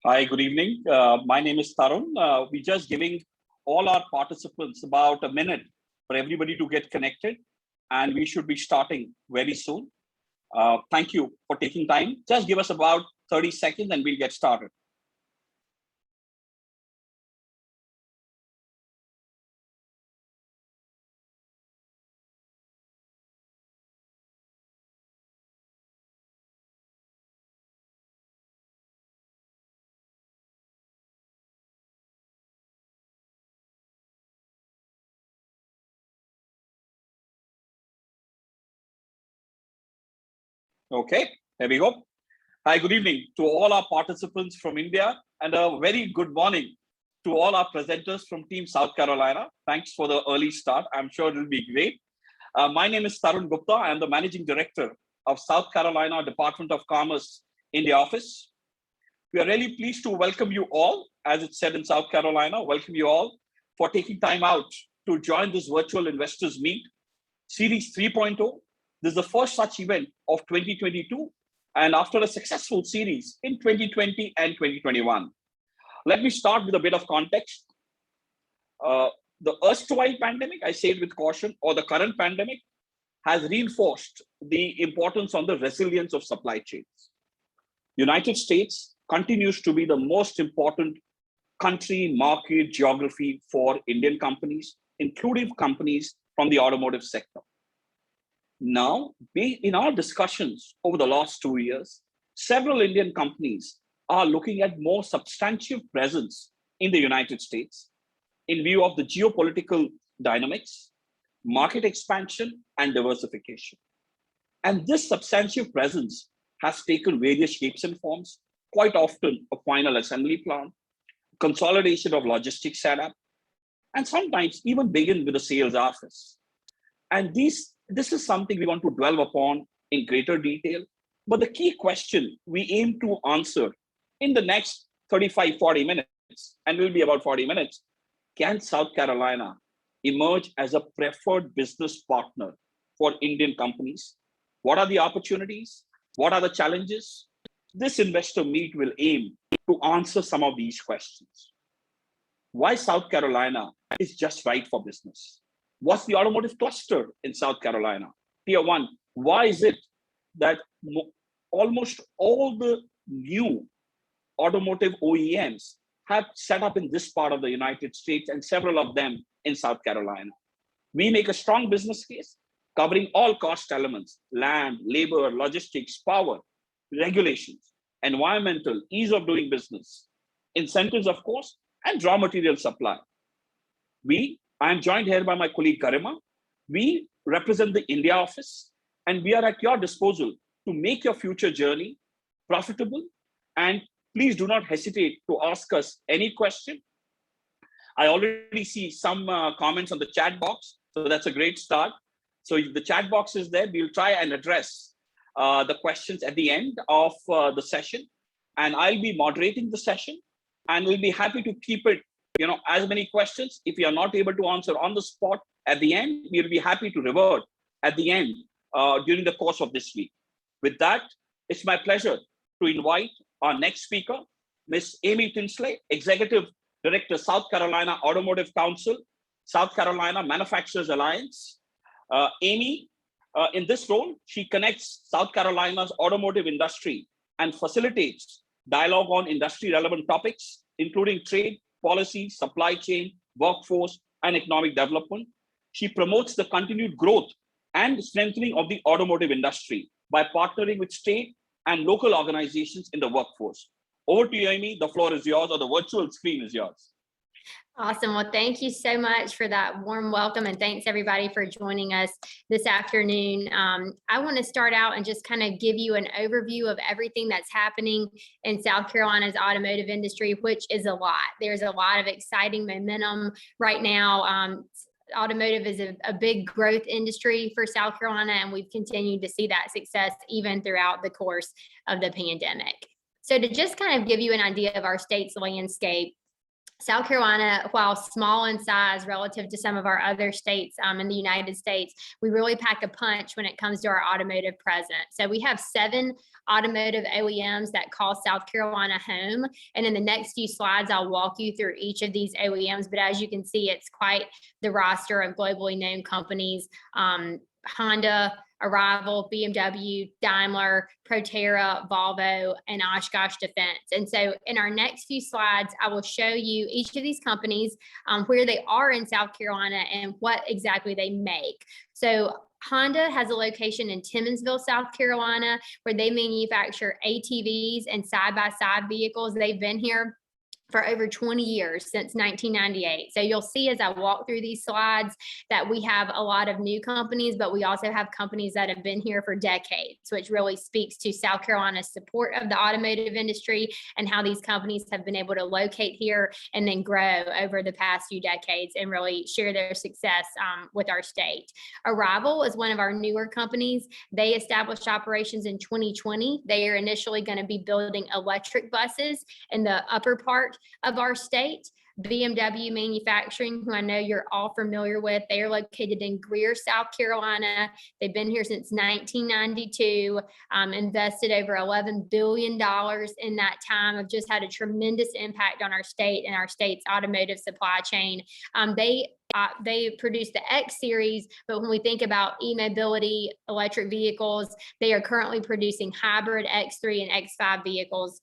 Hi, good evening. My name is Tarun. We're just giving all our participants about a minute for everybody to get connected, and we should be starting very soon. Thank you for taking time. Just give us about 30 seconds and we'll get started. Okay, here we go. Hi, good evening to all our participants from India, and a very good morning to all our presenters from Team South Carolina. Thanks for the early start. I'm sure it will be great. My name is Tarun Gupta. I'm the Managing Director of South Carolina Department of Commerce in the office. We are really pleased to welcome you all, as it's said in South Carolina, welcome you all for taking time out to join this virtual investors meet, Series 3.0. This is the first such event of 2022, and after a successful series in 2020 and 2021. Let me start with a bit of context. The erstwhile pandemic, I say it with caution, or the current pandemic, has reinforced the importance on the resilience of supply chains. United States continues to be the most important country, market, geography for Indian companies, including companies from the automotive sector. Now, in our discussions over the last 2 years, several Indian companies are looking at more substantial presence in the United States in view of the geopolitical dynamics, market expansion, and diversification. And this substantial presence has taken various shapes and forms, quite often a final assembly plant, consolidation of logistics setup, and sometimes even begin with a sales office. And this is something we want to dwell upon in greater detail. But the key question we aim to answer in the next 35, 40 minutes, and will be about 40 minutes, can South Carolina emerge as a preferred business partner for Indian companies? What are the opportunities? What are the challenges? This investor meet will aim to answer some of these questions. Why South Carolina is just right for business? What's the automotive cluster in South Carolina? Tier 1, why is it that almost all the new automotive OEMs have set up in this part of the United States, and several of them in South Carolina? We make a strong business case covering all cost elements: land, labor, logistics, power, regulations, environmental, ease of doing business, incentives, of course, and raw material supply. I am joined here by my colleague Garima. We represent the India office, and we are at your disposal to make your future journey profitable. And please do not hesitate to ask us any question. I already see some comments on the chat box, so that's a great start. So if the chat box is there, we'll try and address the questions at the end of the session. And I'll be moderating the session, and we'll be happy to keep it, as many questions. If we are not able to answer on the spot at the end, we'll be happy to revert at the end during the course of this week. With that, it's my pleasure to invite our next speaker, Ms. Amy Tinsley, Executive Director, South Carolina Automotive Council, South Carolina Manufacturers Alliance. Amy, in this role, she connects South Carolina's automotive industry and facilitates dialogue on industry-relevant topics, including trade, policy, supply chain, workforce, and economic development. She promotes the continued growth and strengthening of the automotive industry by partnering with state and local organizations in the workforce. Over to you, Amy. The floor is yours, or the virtual screen is yours. Awesome. Well, thank you so much for that warm welcome, and thanks everybody for joining us this afternoon. I want to start out and just kind of give you an overview of everything that's happening in South Carolina's automotive industry, which is a lot. There's a lot of exciting momentum right now. Automotive is a big growth industry for South Carolina, and we've continued to see that success even throughout the course of the pandemic. So to just kind of give you an idea of our state's landscape, South Carolina, while small in size relative to some of our other states in the United States, we really pack a punch when it comes to our automotive presence. So we have 7 automotive OEMs that call South Carolina home. And in the next few slides, I'll walk you through each of these OEMs. But as you can see, it's quite the roster of globally known companies. Honda, Arrival, BMW, Daimler, Proterra, Volvo, and Oshkosh Defense. And so in our next few slides, I will show you each of these companies, where they are in South Carolina and what exactly they make. So Honda has a location in Timmonsville, South Carolina, where they manufacture ATVs and side-by-side vehicles. They've been here for over 20 years, since 1998. So you'll see as I walk through these slides that we have a lot of new companies, but we also have companies that have been here for decades, which really speaks to South Carolina's support of the automotive industry and how these companies have been able to locate here and then grow over the past few decades and really share their success with our state. Arrival is one of our newer companies. They established operations in 2020. They are initially going to be building electric buses in the upper part of our state. BMW Manufacturing, who I know you're all familiar with, they are located in Greer, South Carolina. They've been here since 1992, invested over $11 billion in that time, have just had a tremendous impact on our state and our state's automotive supply chain. They produce the X series, but when we think about e-mobility, electric vehicles, they are currently producing hybrid X3 and X5 vehicles.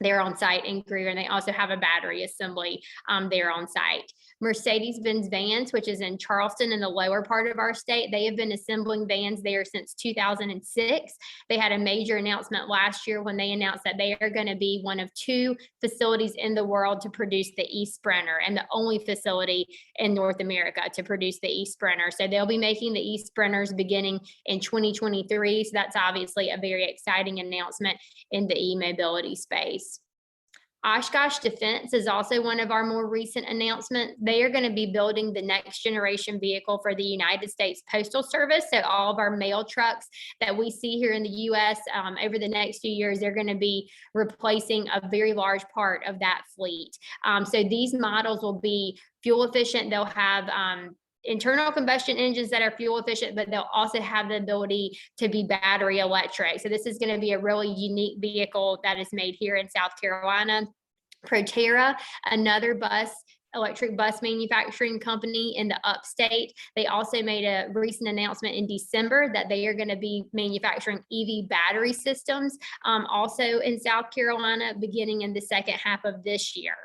They're on site in Greer, and they also have a battery assembly there on site. Mercedes-Benz Vans, which is in Charleston in the lower part of our state, they have been assembling vans there since 2006. They had a major announcement last year when they announced that they are going to be one of 2 facilities in the world to produce the e-Sprinter, and the only facility in North America to produce the e-Sprinter. So they'll be making the e-Sprinters beginning in 2023. So that's obviously a very exciting announcement in the e-mobility space. Oshkosh Defense is also one of our more recent announcements. They are going to be building the next generation vehicle for the United States Postal Service. So all of our mail trucks that we see here in the U.S. Over the next few years, they're going to be replacing a very large part of that fleet. So these models will be fuel efficient. They'll have internal combustion engines that are fuel efficient, but they'll also have the ability to be battery electric. So this is going to be a really unique vehicle that is made here in South Carolina. Proterra, another electric bus manufacturing company in the upstate. They also made a recent announcement in December that they are going to be manufacturing EV battery systems also in South Carolina beginning in the second half of this year.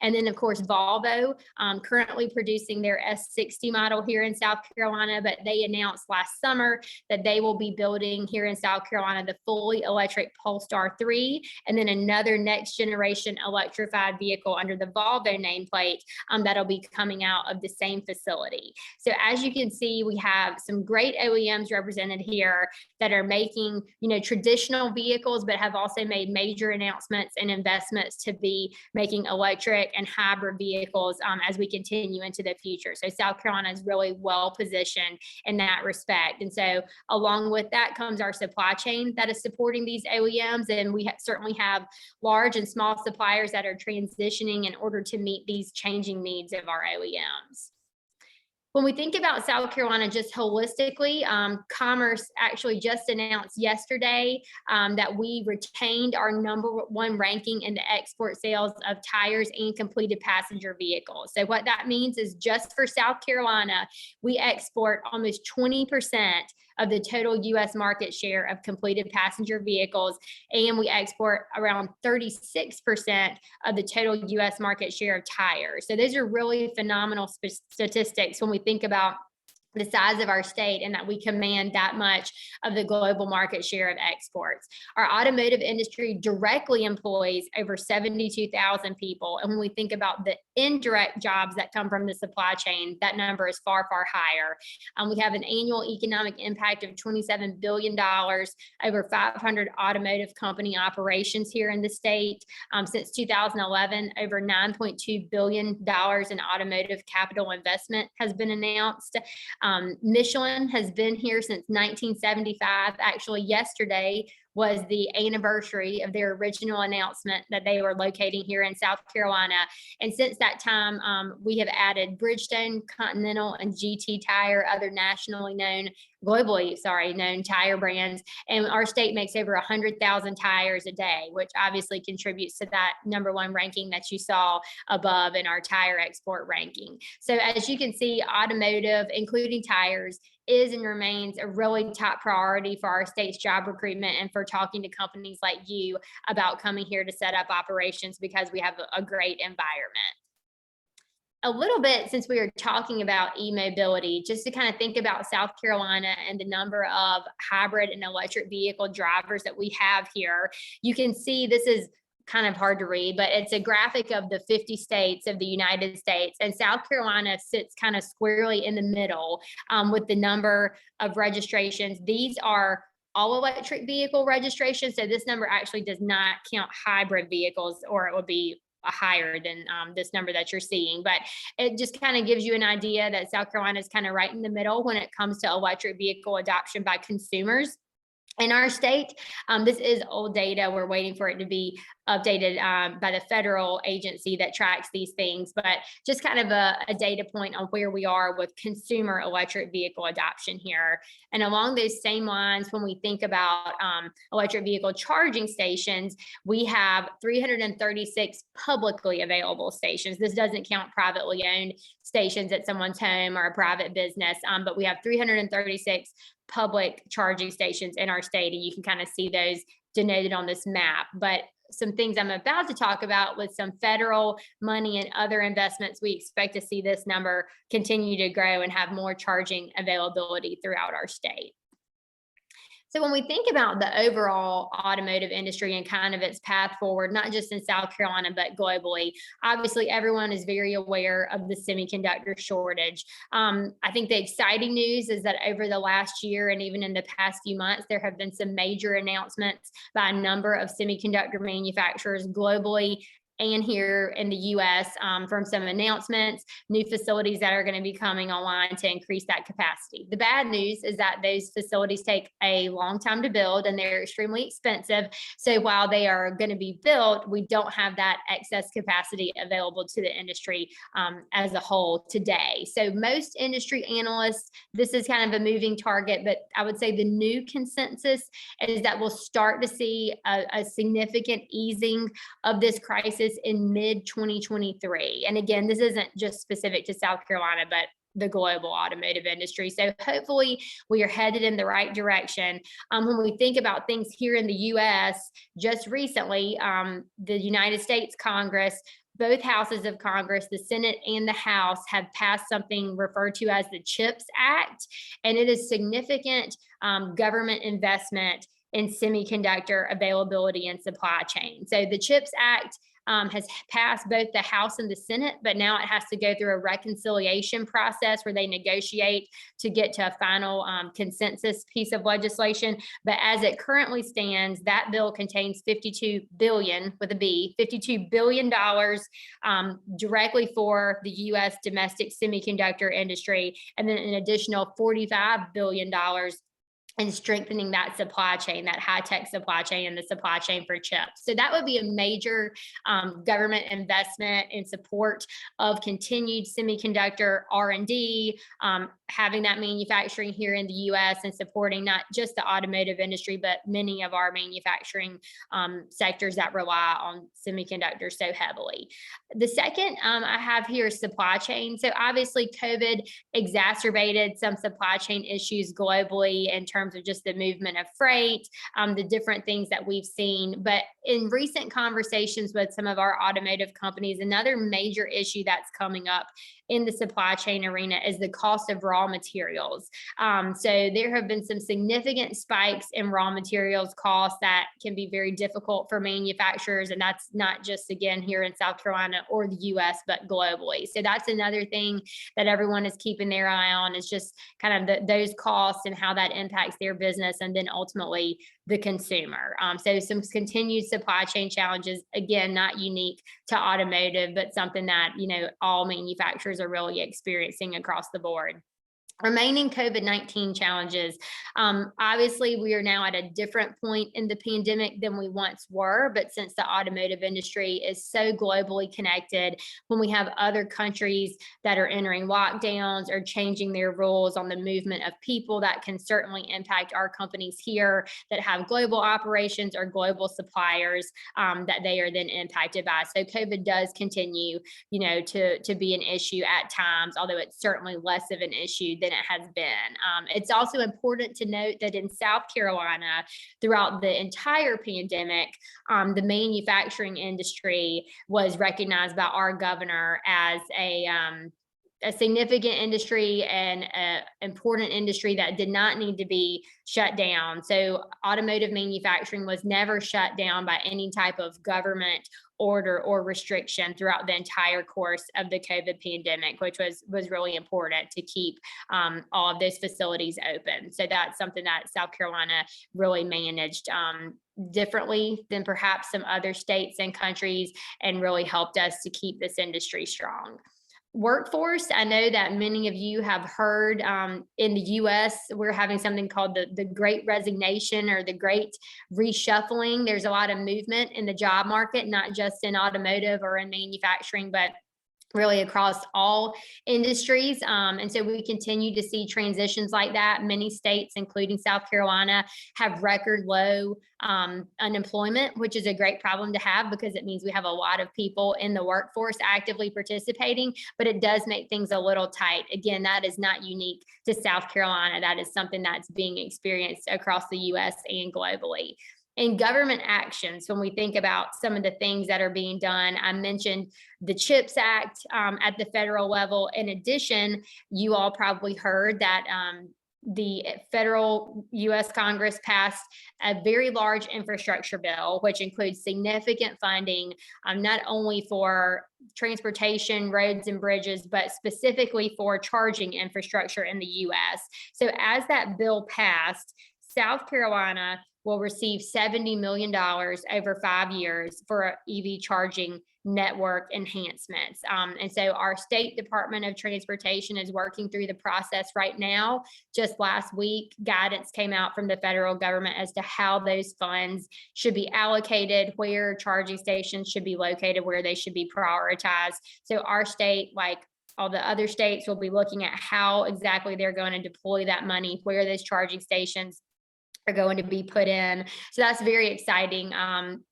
And then of course Volvo, currently producing their S60 model here in South Carolina, but they announced last summer that they will be building here in South Carolina the fully electric Polestar 3, and then another next generation electrified vehicle under the Volvo nameplate that'll be coming out of the same facility. So as you can see, we have some great OEMs represented here that are making, traditional vehicles, but have also made major announcements and investments to be making electric and hybrid vehicles as we continue into the future. So South Carolina is really well positioned in that respect. And so along with that comes our supply chain that is supporting these OEMs. And we certainly have large and small suppliers that are transitioning in order to meet these changing needs of our OEMs. When we think about South Carolina just holistically, Commerce actually just announced yesterday that we retained our #1 ranking in the export sales of tires and completed passenger vehicles. So what that means is just for South Carolina, we export almost 20% of the total U.S. market share of completed passenger vehicles, and we export around 36% of the total U.S. market share of tires. So those are really phenomenal statistics when we think about the size of our state and that we command that much of the global market share of exports. Our automotive industry directly employs over 72,000 people. And when we think about the indirect jobs that come from the supply chain, that number is far, far higher. We have an annual economic impact of $27 billion, over 500 automotive company operations here in the state. Since 2011, over $9.2 billion in automotive capital investment has been announced. Michelin has been here since 1975. Actually, yesterday was the anniversary of their original announcement that they were locating here in South Carolina. And since that time, we have added Bridgestone, Continental, and GT Tire, other nationally known, globally, known tire brands. And our state makes over 100,000 tires a day, which obviously contributes to that #1 ranking that you saw above in our tire export ranking. So as you can see, automotive, including tires, is and remains a really top priority for our state's job recruitment and for talking to companies like you about coming here to set up operations because we have a great environment. A little bit, since we were talking about e-mobility, just to kind of think about South Carolina and the number of hybrid and electric vehicle drivers that we have here, you can see this is kind of hard to read, but it's a graphic of the 50 states of the United States, and South Carolina sits kind of squarely in the middle with the number of registrations. These are all electric vehicle registrations, so this number actually does not count hybrid vehicles, or it would be higher than this number that you're seeing. But it just kind of gives you an idea that South Carolina is kind of right in the middle when it comes to electric vehicle adoption by consumers in our state. This is old data. We're waiting for it to be updated by the federal agency that tracks these things, but just kind of a data point on where we are with consumer electric vehicle adoption here. And along those same lines, when we think about electric vehicle charging stations, we have 336 publicly available stations. This doesn't count privately owned stations at someone's home or a private business, but we have 336 public charging stations in our state, and you can kind of see those denoted on this map. But some things I'm about to talk about, with some federal money and other investments, we expect to see this number continue to grow and have more charging availability throughout our state. So when we think about the overall automotive industry and kind of its path forward, not just in South Carolina, but globally, obviously everyone is very aware of the semiconductor shortage. I think the exciting news is that over the last year and even in the past few months, there have been some major announcements by a number of semiconductor manufacturers globally and here in the US, from some announcements, new facilities that are going to be coming online to increase that capacity. The bad news is that those facilities take a long time to build and they're extremely expensive. So while they are going to be built, we don't have that excess capacity available to the industry as a whole today. So most industry analysts, this is kind of a moving target, but I would say the new consensus is that we'll start to see a significant easing of this crisis in mid-2023. And again, this isn't just specific to South Carolina, but the global automotive industry. So hopefully we are headed in the right direction. When we think about things here in the US, just recently, the United States Congress, both houses of Congress, the Senate and the House, have passed something referred to as the CHIPS Act, and it is significant government investment in semiconductor availability and supply chain. So the CHIPS Act has passed both the House and the Senate, but now it has to go through a reconciliation process where they negotiate to get to a final consensus piece of legislation. But as it currently stands, that bill contains $52 billion, with a B, $52 billion directly for the U.S. domestic semiconductor industry, and then an additional $45 billion and strengthening that supply chain, that high-tech supply chain and the supply chain for chips. So that would be a major government investment in support of continued semiconductor R&D, having that manufacturing here in the U.S. and supporting not just the automotive industry, but many of our manufacturing sectors that rely on semiconductors so heavily. The second I have here is supply chain. So obviously COVID exacerbated some supply chain issues globally in terms of just the movement of freight, the different things that we've seen. But in recent conversations with some of our automotive companies, another major issue that's coming up in the supply chain arena is the cost of raw materials. So there have been some significant spikes in raw materials costs that can be very difficult for manufacturers. And that's not just, again, here in South Carolina or the US, but globally. So that's another thing that everyone is keeping their eye on, is just kind of those costs and how that impacts their business, and then ultimately the consumer. So some continued supply chain challenges, again, not unique to automotive, but something that, all manufacturers are really experiencing across the board. Remaining COVID-19 challenges. Obviously, we are now at a different point in the pandemic than we once were, but since the automotive industry is so globally connected, when we have other countries that are entering lockdowns or changing their rules on the movement of people, that can certainly impact our companies here that have global operations or global suppliers that they are then impacted by. So COVID does continue, to be an issue at times, although it's certainly less of an issue than it has been. It's also important to note that in South Carolina, throughout the entire pandemic, the manufacturing industry was recognized by our governor as a significant industry and an important industry that did not need to be shut down. So automotive manufacturing was never shut down by any type of government order or restriction throughout the entire course of the COVID pandemic, which was really important to keep all of those facilities open. So that's something that South Carolina really managed differently than perhaps some other states and countries, and really helped us to keep this industry strong. Workforce, I know that many of you have heard in the US, we're having something called the Great Resignation or the Great Reshuffling. There's a lot of movement in the job market, not just in automotive or in manufacturing, but really across all industries. And so we continue to see transitions like that. Many states, including South Carolina, have record low unemployment, which is a great problem to have because it means we have a lot of people in the workforce actively participating, but it does make things a little tight. Again, that is not unique to South Carolina. That is something that's being experienced across the US and globally. In government actions, when we think about some of the things that are being done, I mentioned the CHIPS Act at the federal level. In addition, you all probably heard that the federal US Congress passed a very large infrastructure bill, which includes significant funding, not only for transportation, roads and bridges, but specifically for charging infrastructure in the US. So as that bill passed, South Carolina will receive $70 million over 5 years for EV charging network enhancements. And so our State Department of Transportation is working through the process right now. Just last week, guidance came out from the federal government as to how those funds should be allocated, where charging stations should be located, where they should be prioritized. So our state, like all the other states, will be looking at how exactly they're going to deploy that money, where those charging stations are going to be put in. So that's a very exciting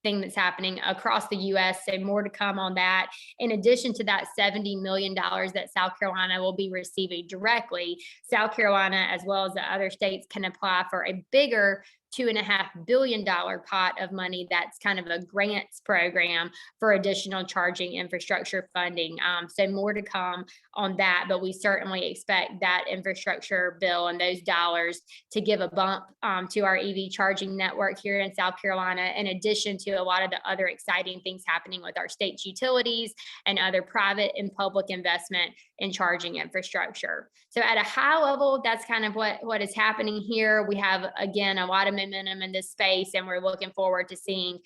thing that's happening across the US. So more to come on that. In addition to that $70 million that South Carolina will be receiving directly, South Carolina, as well as the other states, can apply for a bigger $2.5 billion pot of money. That's kind of a grants program for additional charging infrastructure funding. So more to come on that, but we certainly expect that infrastructure bill and those dollars to give a bump to our EV charging network here in South Carolina, in addition to a lot of the other exciting things happening with our state's utilities and other private and public investment in charging infrastructure. So at a high level, that's kind of what is happening here. We have, again, a lot of momentum in this space, and we're looking forward to seeing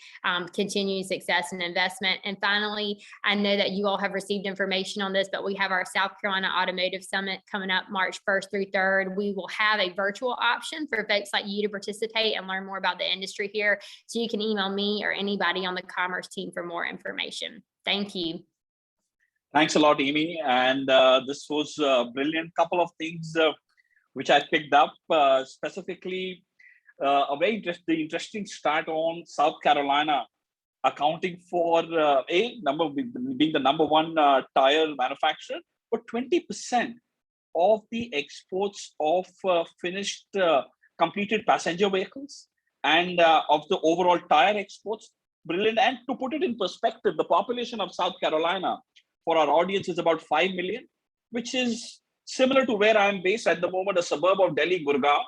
continued success and investment. And finally, I know that you all have received information on this, but we have our South Carolina Automotive Summit coming up March 1st through 3rd. We will have a virtual option for folks like you to participate and learn more about the industry here. So you can email me or anybody on the commerce team for more information. Thank you. Thanks a lot, Amy. And this was a brilliant couple of things which I picked up, specifically a very interesting start on South Carolina accounting for being the number one tire manufacturer, but 20% of the exports of finished completed passenger vehicles and of the overall tire exports. Brilliant. And to put it in perspective, the population of South Carolina for our audience is about 5 million, which is similar to where I'm based at the moment, a suburb of Delhi, Gurgaon.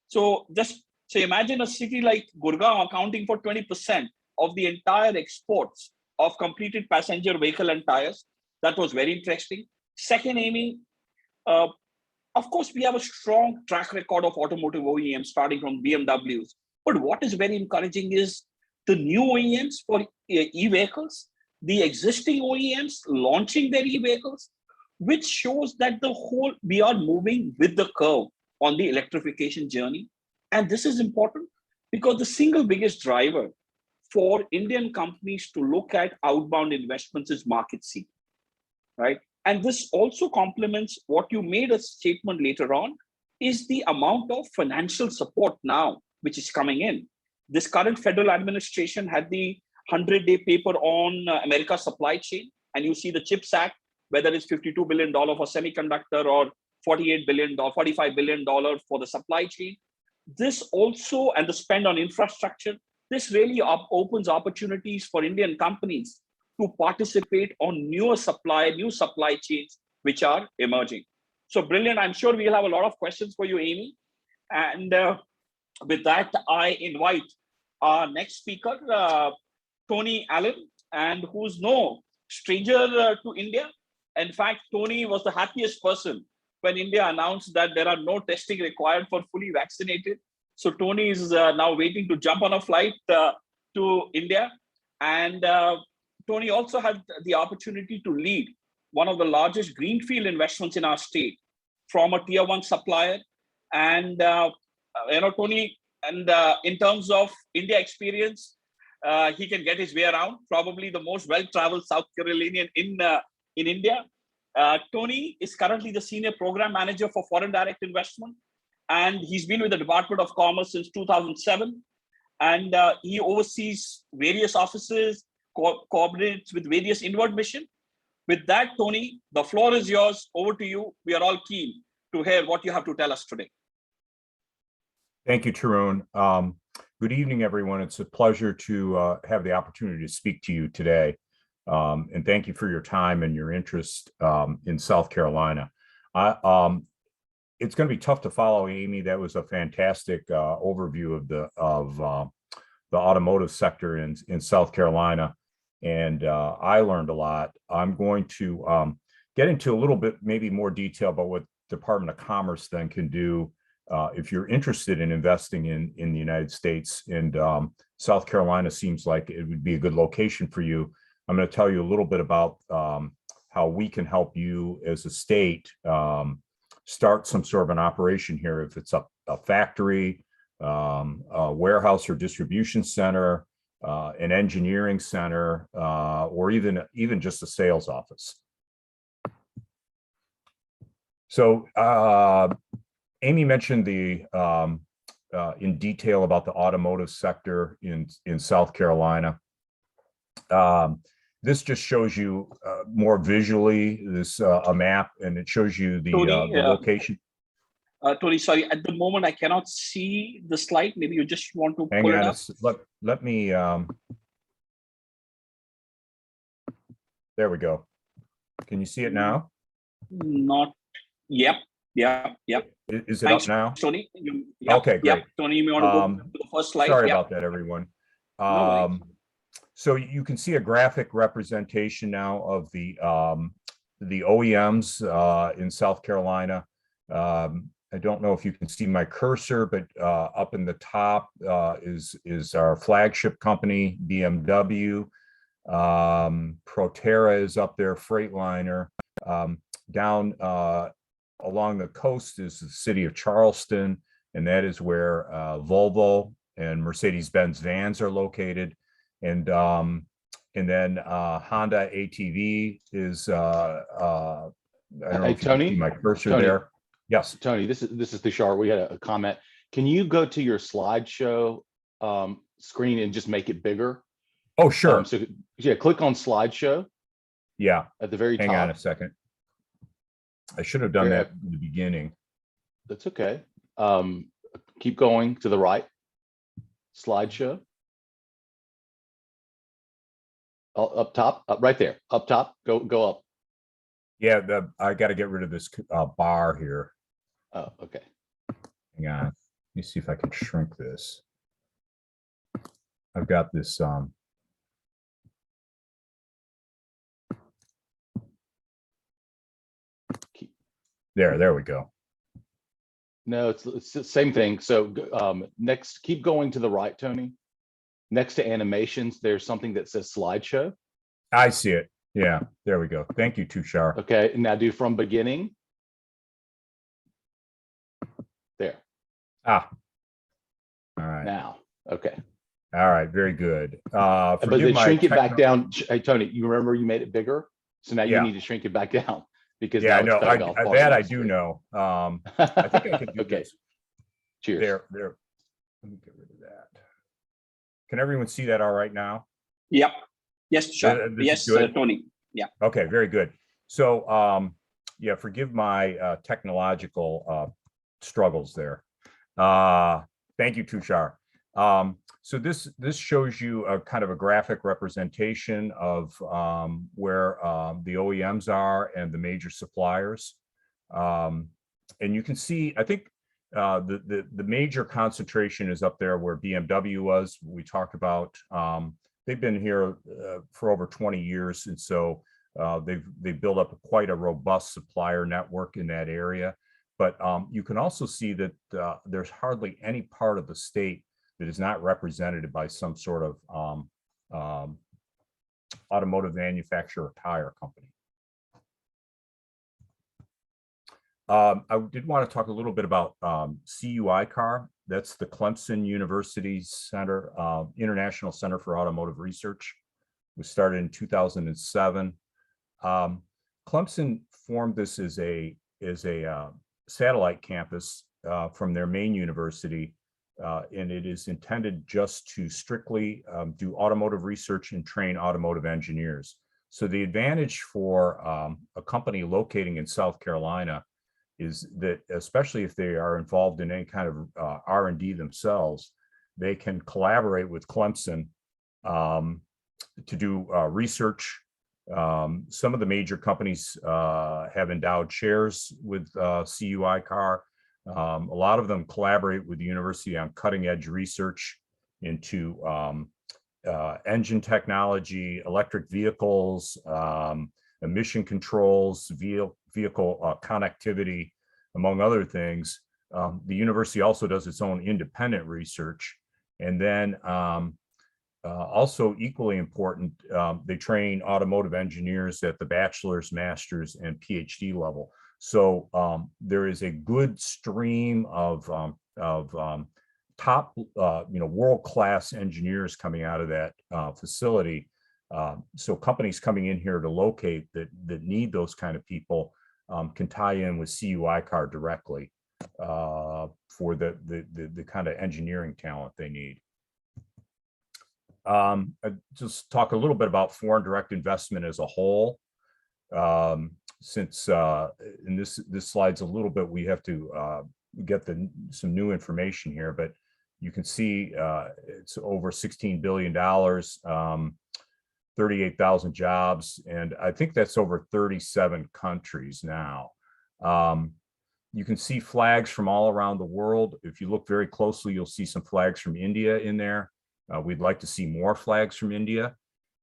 So imagine a city like Gurgaon accounting for 20% of the entire exports of completed passenger vehicle and tires. That was very interesting. Second, Amy, of course, we have a strong track record of automotive OEMs starting from BMWs. But what is very encouraging is the new OEMs for e-vehicles, the existing OEMs launching their e-vehicles, which shows that we are moving with the curve on the electrification journey. And this is important because the single biggest driver for Indian companies to look at outbound investments is market seat, right? And this also complements what you made a statement later on, is the amount of financial support now, which is coming in. This current federal administration had the 100-day paper on America's supply chain, and you see the CHIPS Act, whether it's $52 billion for semiconductor or $48 billion, $45 billion for the supply chain. This also, and the spend on infrastructure, this really opens opportunities for Indian companies to participate on new supply chains which are emerging. So brilliant. I'm sure we'll have a lot of questions for you, Amy. And with that, I invite our next speaker, Tony Allen, and who's no stranger to India. In fact, Tony was the happiest person when India announced that there are no testing required for fully vaccinated. So Tony is now waiting to jump on a flight to India. And Tony also had the opportunity to lead one of the largest greenfield investments in our state from a tier 1 supplier. And, Tony, and in terms of India experience, he can get his way around, probably the most well-traveled South Carolinian in India. Tony is currently the Senior Program Manager for Foreign Direct Investment, and he's been with the Department of Commerce since 2007. And he oversees various offices, coordinates with various inward mission. With that, Tony, the floor is yours. Over to you. We are all keen to hear what you have to tell us today. Thank you, Tarun. Good evening, everyone. It's a pleasure to have the opportunity to speak to you today. And thank you for your time and your interest in South Carolina. It's going to be tough to follow, Amy. That was a fantastic overview of the automotive sector in South Carolina, and I learned a lot. I'm going to get into a little bit, maybe more detail about what Department of Commerce then can do if you're interested in investing in the United States. And South Carolina seems like it would be a good location for you. I'm going to tell you a little bit about how we can help you as a state start some sort of an operation here, if it's a factory, a warehouse or distribution center, an engineering center, or even just a sales office. So Amy mentioned in detail about the automotive sector in South Carolina. This just shows you more visually a map, and it shows you the location. Tony, sorry, at the moment I cannot see the slide. Maybe you just want to hang pull on. it up. Let me. There we go. Can you see it now? Not. Yep. Is it up now? Tony. Okay, great. Yep. Tony, you may want to go to the first slide. Sorry about that, everyone. No So you can see a graphic representation now of the OEMs in South Carolina. I don't know if you can see my cursor, but up in the top is our flagship company, BMW. Proterra is up there, Freightliner. Down along the coast is the city of Charleston, and that is where Volvo and Mercedes-Benz vans are located. And then Honda ATV is I don't know if Tony, you can see my cursor Tony, there. Yes, Tony, this is Tushar. We had a comment. Can you go to your slideshow screen and just make it bigger? Oh, sure. So yeah, click on slideshow. Yeah. At the very top. Hang on a second. I should have done that in the beginning. That's okay. Keep going to the right. Slideshow. Up top, right there. Up top. Go up. Yeah, I got to get rid of this bar here. Oh, okay. Hang on. Let me see if I can shrink this. I've got this. There we go. No, it's the same thing. So next, keep going to the right, Tony. Next to animations, there's something that says slideshow. I see it. Yeah, there we go. Thank you, Tushar. Okay, and now do from beginning. There, Ah, all right. now, okay. All right, very good. But Forgive then my shrink it back techno- down. Hey, Tony, you remember you made it bigger? So now you Yeah. need to shrink it back down because Yeah, now I it's know. cutting off part That of I the do screen. know. I think I can do Okay, this. cheers. There. Let me get rid of that. Can everyone see that all right now? Yep. Yes, sure. This is Yes, good? Tony. Yeah. Okay, very good. So, yeah, forgive my technological struggles there. Thank you, Tushar. So this shows you a kind of a graphic representation of where the OEMs are and the major suppliers. And you can see, I think the major concentration is up there where BMW was. We talked about. They've been here for over 20 years, and so they've built up quite a robust supplier network in that area. But you can also see that there's hardly any part of the state that is not represented by some sort of automotive manufacturer or tire company. I did want to talk a little bit about CUI-CAR. That's the Clemson University Center, International Center for Automotive Research. It was started in 2007. Clemson formed this as a satellite campus from their main university, and it is intended just to strictly do automotive research and train automotive engineers. So the advantage for a company locating in South Carolina is that, especially if they are involved in any kind of R&D themselves, they can collaborate with Clemson to do research. Some of the major companies have endowed shares with CUI-CAR. A lot of them collaborate with the university on cutting edge research into engine technology, electric vehicles, emission controls, vehicle connectivity, among other things. The university also does its own independent research. And then also equally important, they train automotive engineers at the bachelor's, master's, and PhD level. So there is a good stream of top, world-class engineers coming out of that facility. So companies coming in here to locate that need those kind of people can tie in with CUI-CAR directly for the kind of engineering talent they need. I just talk a little bit about foreign direct investment as a whole. Since and this slide's a little bit, we have to get some new information here, but you can see it's over $16 billion, 38,000 jobs, and I think that's over 37 countries now. You can see flags from all around the world. If you look very closely, you'll see some flags from India in there. We'd like to see more flags from India.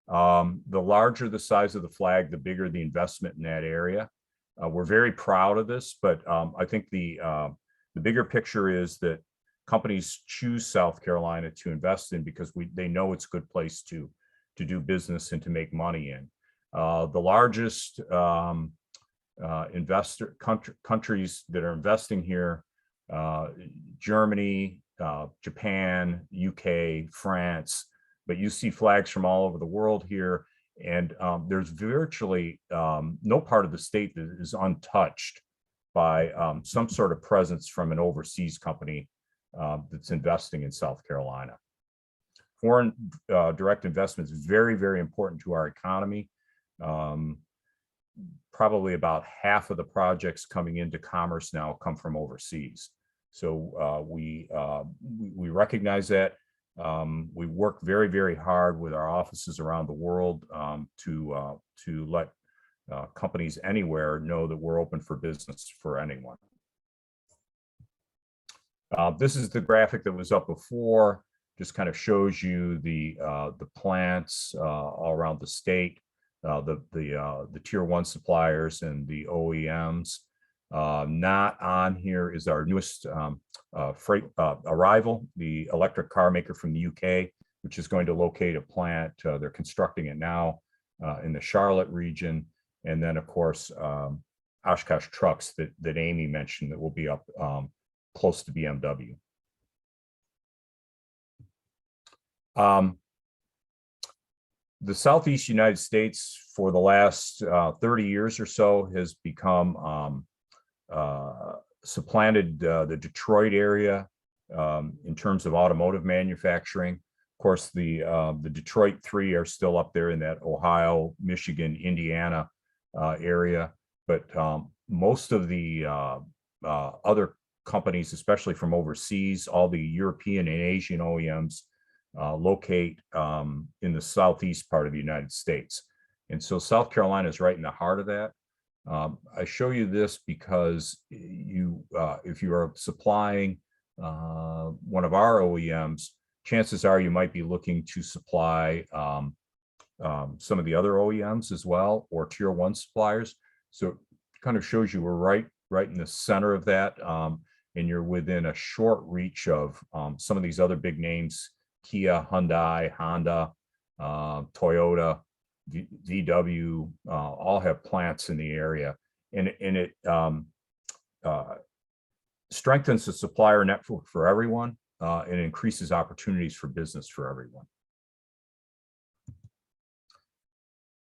The larger the size of the flag, the bigger the investment in that area. We're very proud of this, but I think the bigger picture is that companies choose South Carolina to invest in because they know it's a good place to do business and to make money in. The largest countries that are investing here, Germany, Japan, UK, France, but you see flags from all over the world here. And there's virtually no part of the state that is untouched by some sort of presence from an overseas company that's investing in South Carolina. Foreign direct investment is very, very important to our economy. Probably about half of the projects coming into commerce now come from overseas. So we recognize that. We work very, very hard with our offices around the world to let companies anywhere know that we're open for business for anyone. This is the graphic that was up before. Just kind of shows you the plants all around the state, the tier 1 suppliers and the OEMs. Not on here is our newest freight arrival, the electric car maker from the UK, which is going to locate a plant. They're constructing it now in the Charlotte region, and then of course Oshkosh trucks that Amy mentioned that will be up close to BMW. The Southeast United States for the last 30 years or so has become supplanted the Detroit area in terms of automotive manufacturing. Of course, the Detroit three are still up there in that Ohio, Michigan, Indiana area, but most of the other companies, especially from overseas, all the European and Asian OEMs locate in the southeast part of the United States. And so South Carolina is right in the heart of that. I show you this because if you are supplying one of our OEMs, chances are you might be looking to supply some of the other OEMs as well, or tier one suppliers. So it kind of shows you we're right in the center of that, and you're within a short reach of some of these other big names: Kia, Hyundai, Honda, Toyota, VW, all have plants in the area, and it strengthens the supplier network for everyone and increases opportunities for business for everyone.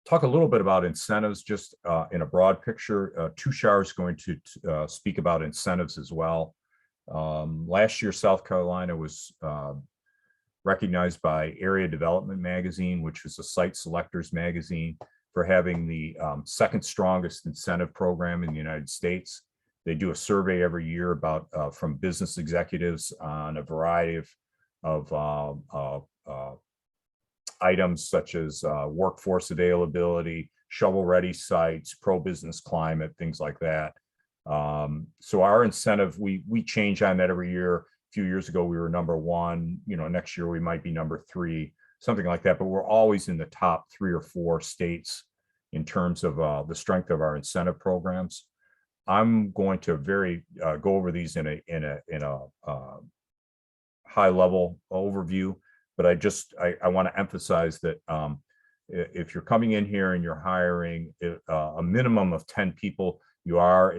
Talk a little bit about incentives, just in a broad picture. Tushar is going to speak about incentives as well. Last year, South Carolina was recognized by Area Development Magazine, which is a site selectors magazine, for having the second strongest incentive program in the United States. They do a survey every year about from business executives on a variety of items such as workforce availability, shovel-ready sites, pro-business climate, things like that. So our incentive, we change on that every year. A few years ago, we were number one. Next year we might be number three, something like that. But we're always in the top 3 or 4 states in terms of the strength of our incentive programs. I'm going to go over these in a high level overview, but I want to emphasize that if you're coming in here and you're hiring a minimum of 10 people, you are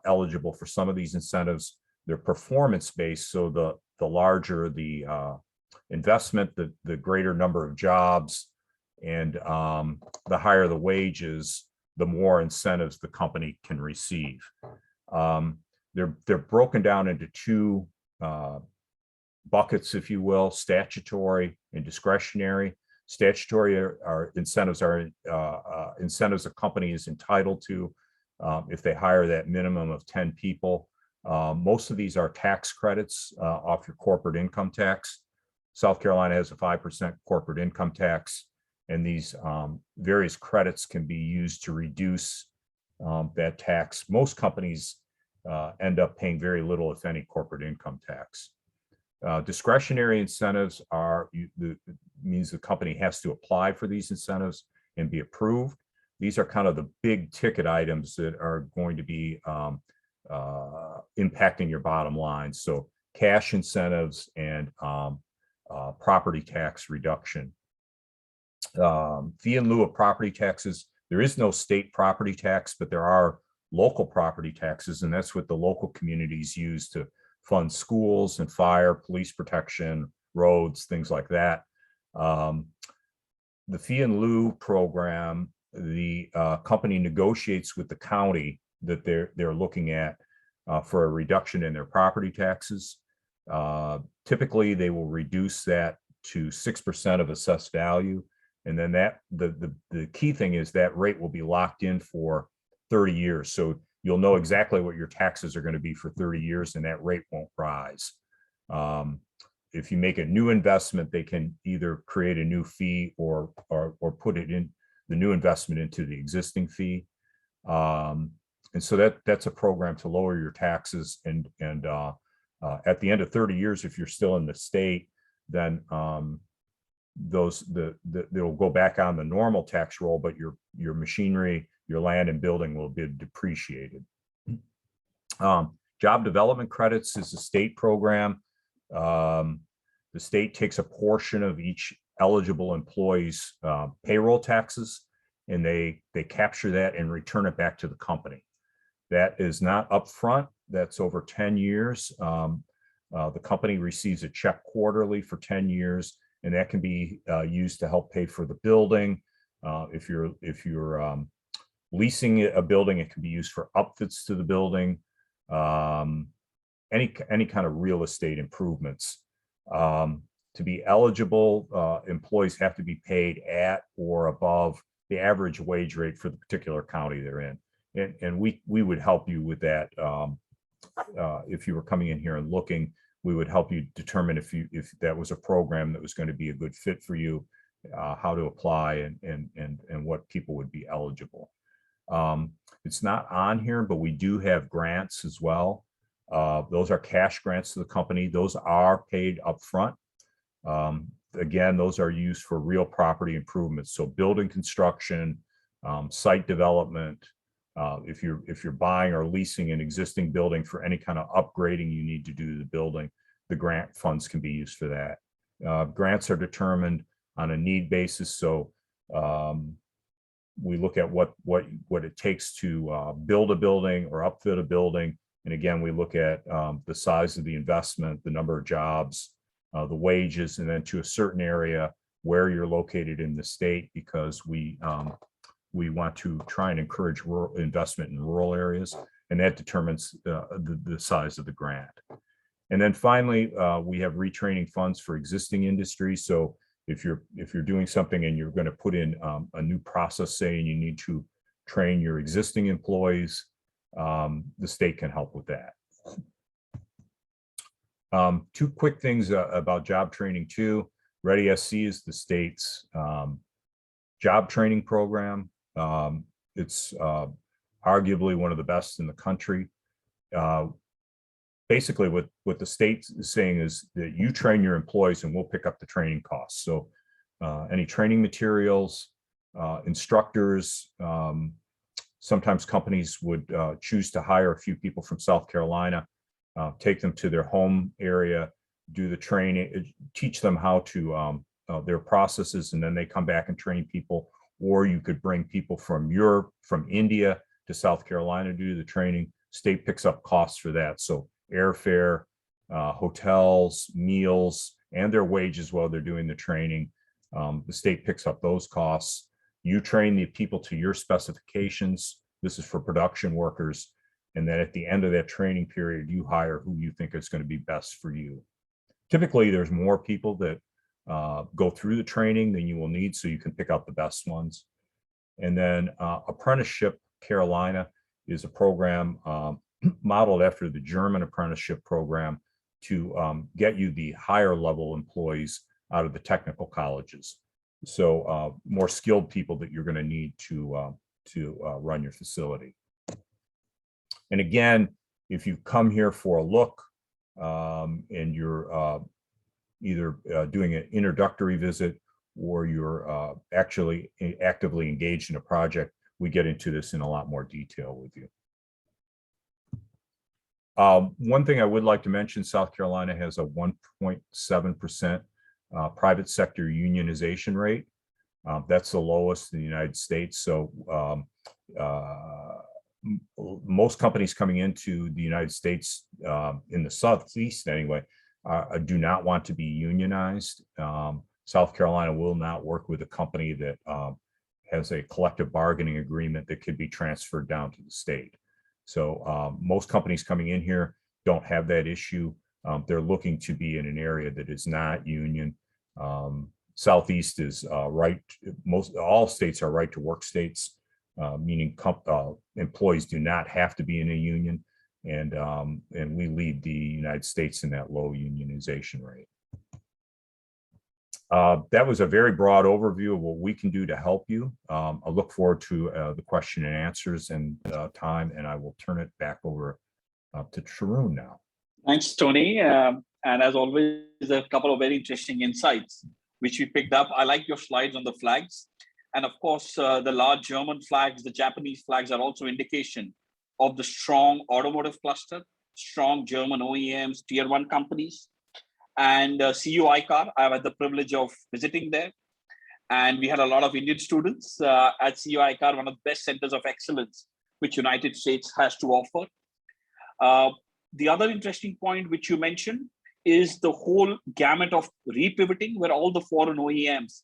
eligible for some of these incentives. They're performance-based, so the larger the investment, the greater number of jobs, and the higher the wages, the more incentives the company can receive. They're broken down into 2 buckets, if you will: statutory and discretionary. Statutory incentives are incentives a company is entitled to if they hire that minimum of 10 people. Most of these are tax credits off your corporate income tax. South Carolina has a 5% corporate income tax, and these various credits can be used to reduce that tax. Most companies end up paying very little, if any, corporate income tax. Discretionary incentives means the company has to apply for these incentives and be approved. These are kind of the big ticket items that are going to be impacting your bottom line. So cash incentives and property tax reduction. Fee in lieu of property taxes. There is no state property tax, but there are local property taxes, and that's what the local communities use to fund schools and fire, police protection, roads, things like that. The fee in lieu program, the company negotiates with the county that they're looking at for a reduction in their property taxes. Typically, they will reduce that to 6% of assessed value, and then the key thing is that rate will be locked in for 30 years. So you'll know exactly what your taxes are going to be for 30 years, and that rate won't rise. If you make a new investment, they can either create a new fee or put it in the new investment into the existing fee. And so that's a program to lower your taxes. And at the end of 30 years, if you're still in the state, then they'll go back on the normal tax roll, but your machinery, your land and building will be depreciated. Job development credits is a state program. The state takes a portion of each eligible employee's payroll taxes and they capture that and return it back to the company. That is not upfront. That's over 10 years. The company receives a check quarterly for 10 years, and that can be used to help pay for the building. If you're leasing a building, it can be used for upfits to the building, any kind of real estate improvements. To be eligible, employees have to be paid at or above the average wage rate for the particular county they're in. And we would help you with that. If you were coming in here and looking, we would help you determine if that was a program that was going to be a good fit for you, how to apply, and what people would be eligible. It's not on here, but we do have grants as well. Those are cash grants to the company. Those are paid upfront. Again, those are used for real property improvements. So building construction, site development. If you're buying or leasing an existing building for any kind of upgrading you need to do to the building, the grant funds can be used for that. Grants are determined on a need basis. So we look at what it takes to build a building or upfit a building. And again, we look at the size of the investment, the number of jobs, the wages, and then to a certain area where you're located in the state, because we want to try and encourage rural investment in rural areas, and that determines the size of the grant. And then finally, we have retraining funds for existing industries. So if you're doing something and you're going to put in a new process, say, and you need to train your existing employees, the state can help with that. Two quick things about job training too. Ready SC is the state's job training program. It's arguably one of the best in the country. Basically, what the state is saying is that you train your employees and we'll pick up the training costs. So any training materials, instructors, sometimes companies would choose to hire a few people from South Carolina, take them to their home area, do the training, teach them how to their processes, and then they come back and train people. Or you could bring people from Europe, from India to South Carolina to do the training. State picks up costs for that. So airfare, hotels, meals, and their wages while they're doing the training. The state picks up those costs. You train the people to your specifications. This is for production workers. And then at the end of that training period, you hire who you think is going to be best for you. Typically, there's more people that go through the training than you will need, so you can pick out the best ones. And then Apprenticeship Carolina is a program modeled after the German apprenticeship program to get you the higher level employees out of the technical colleges. So more skilled people that you're going to need to run your facility. And again, if you come here for a look and you're either doing an introductory visit or you're actually actively engaged in a project, we get into this in a lot more detail with you. One thing I would like to mention, South Carolina has a 1.7% private sector unionization rate. That's the lowest in the United States. So most companies coming into the United States, in the Southeast anyway, do not want to be unionized. South Carolina will not work with a company that has a collective bargaining agreement that could be transferred down to the state. So most companies coming in here don't have that issue. They're looking to be in an area that is not union. Southeast is all states are right to work states, meaning employees do not have to be in a union. And we lead the United States in that low unionization rate. That was a very broad overview of what we can do to help you. I look forward to the question and answers and time, and I will turn it back over to Tarun now. Thanks, Tony. And as always, a couple of very interesting insights, which we picked up. I like your slides on the flags. And of course, the large German flags, the Japanese flags are also indication of the strong automotive cluster, strong German OEMs, tier 1 companies, and CU iCar. I've had the privilege of visiting there. And we had a lot of Indian students at CUICAR, one of the best centers of excellence which United States has to offer. The other interesting point which you mentioned is the whole gamut of repivoting, where all the foreign OEMs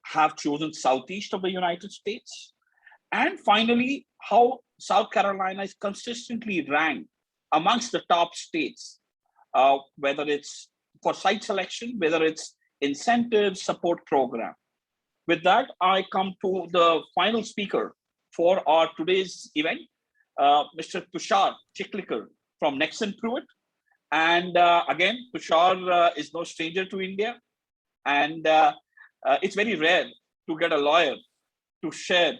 have chosen Southeast of the United States. And finally, how South Carolina is consistently ranked amongst the top states, whether it's for site selection, whether it's incentive support program. With that, I come to the final speaker for our today's event, Mr. Tushar Chiklikar from Nexen Pruitt. And again, Tushar is no stranger to India. And it's very rare to get a lawyer to share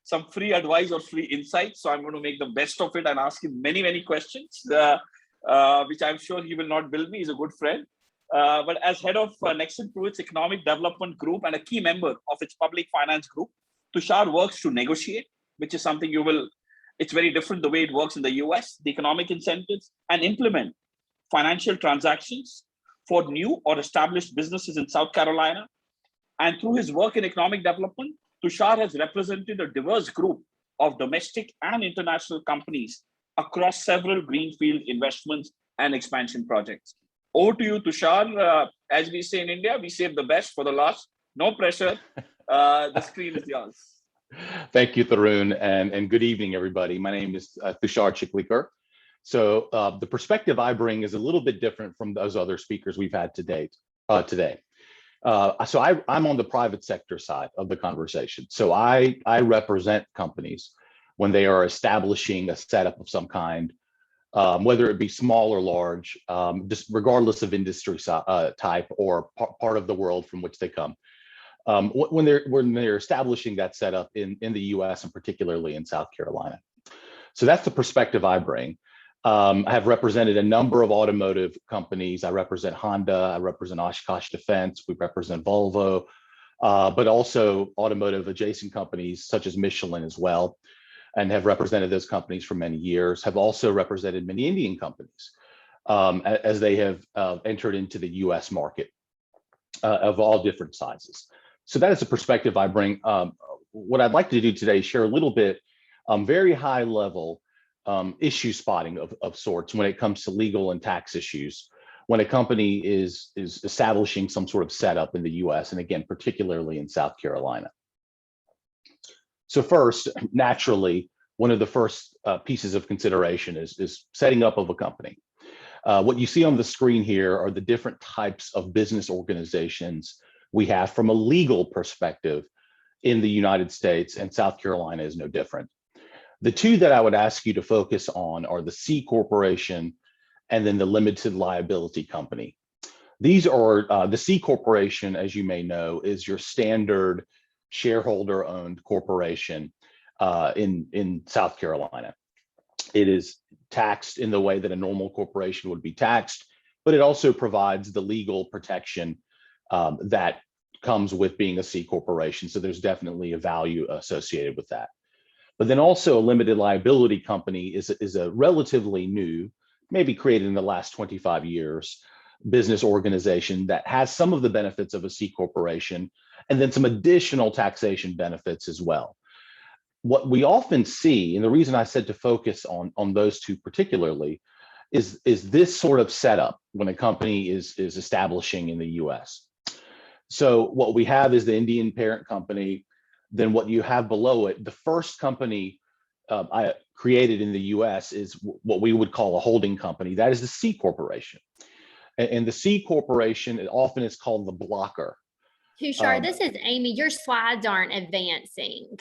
some free advice or free insights. So I'm going to make the best of it and ask him many, many questions, which I'm sure he will not bill me. He's a good friend. But as head of Nexen Pruitt's Economic Development Group and a key member of its public finance group, Tushar works to negotiate, which is something it's very different the way it works in the US, the economic incentives, and implement financial transactions for new or established businesses in South Carolina. And through his work in economic development, Tushar has represented a diverse group of domestic and international companies across several greenfield investments and expansion projects. Over to you, Tushar. As we say in India, we save the best for the last. No pressure. The screen is yours. Thank you, Tarun, and good evening, everybody. My name is Tushar Chiklikar. So the perspective I bring is a little bit different from those other speakers we've had today. So I'm on the private sector side of the conversation. So I represent companies when they are establishing a setup of some kind, whether it be small or large, just regardless of industry type or part of the world from which they come. When they're establishing that setup in the US and particularly in South Carolina. So that's the perspective I bring. I have represented a number of automotive companies. I represent Honda, I represent Oshkosh Defense, we represent Volvo, but also automotive adjacent companies such as Michelin as well, and have represented those companies for many years, have also represented many Indian companies as they have entered into the US market of all different sizes. So that is a perspective I bring. What I'd like to do today is share a little bit, very high level issue spotting of sorts when it comes to legal and tax issues, when a company is establishing some sort of setup in the US, and again, particularly in South Carolina. So first, naturally, one of the first pieces of consideration is setting up of a company. What you see on the screen here are the different types of business organizations we have from a legal perspective in the United States, and South Carolina is no different. The two that I would ask you to focus on are the C corporation and then the limited liability company. These are the C corporation, as you may know, is your standard shareholder owned corporation in South Carolina. It is taxed in the way that a normal corporation would be taxed, but it also provides the legal protection that comes with being a C corporation. So there's definitely a value associated with that. But then also a limited liability company is a relatively new, maybe created in the last 25 years, business organization that has some of the benefits of a C corporation and then some additional taxation benefits as well. What we often see, and the reason I said to focus on those two particularly, is this sort of setup when a company is establishing in the US. So what we have is the Indian parent company. Then what you have below it, the first company I created in the US is what we would call a holding company. That is the C corporation. And the C corporation, it often is called the blocker. Tushar, this is Amy. Your slides aren't advancing.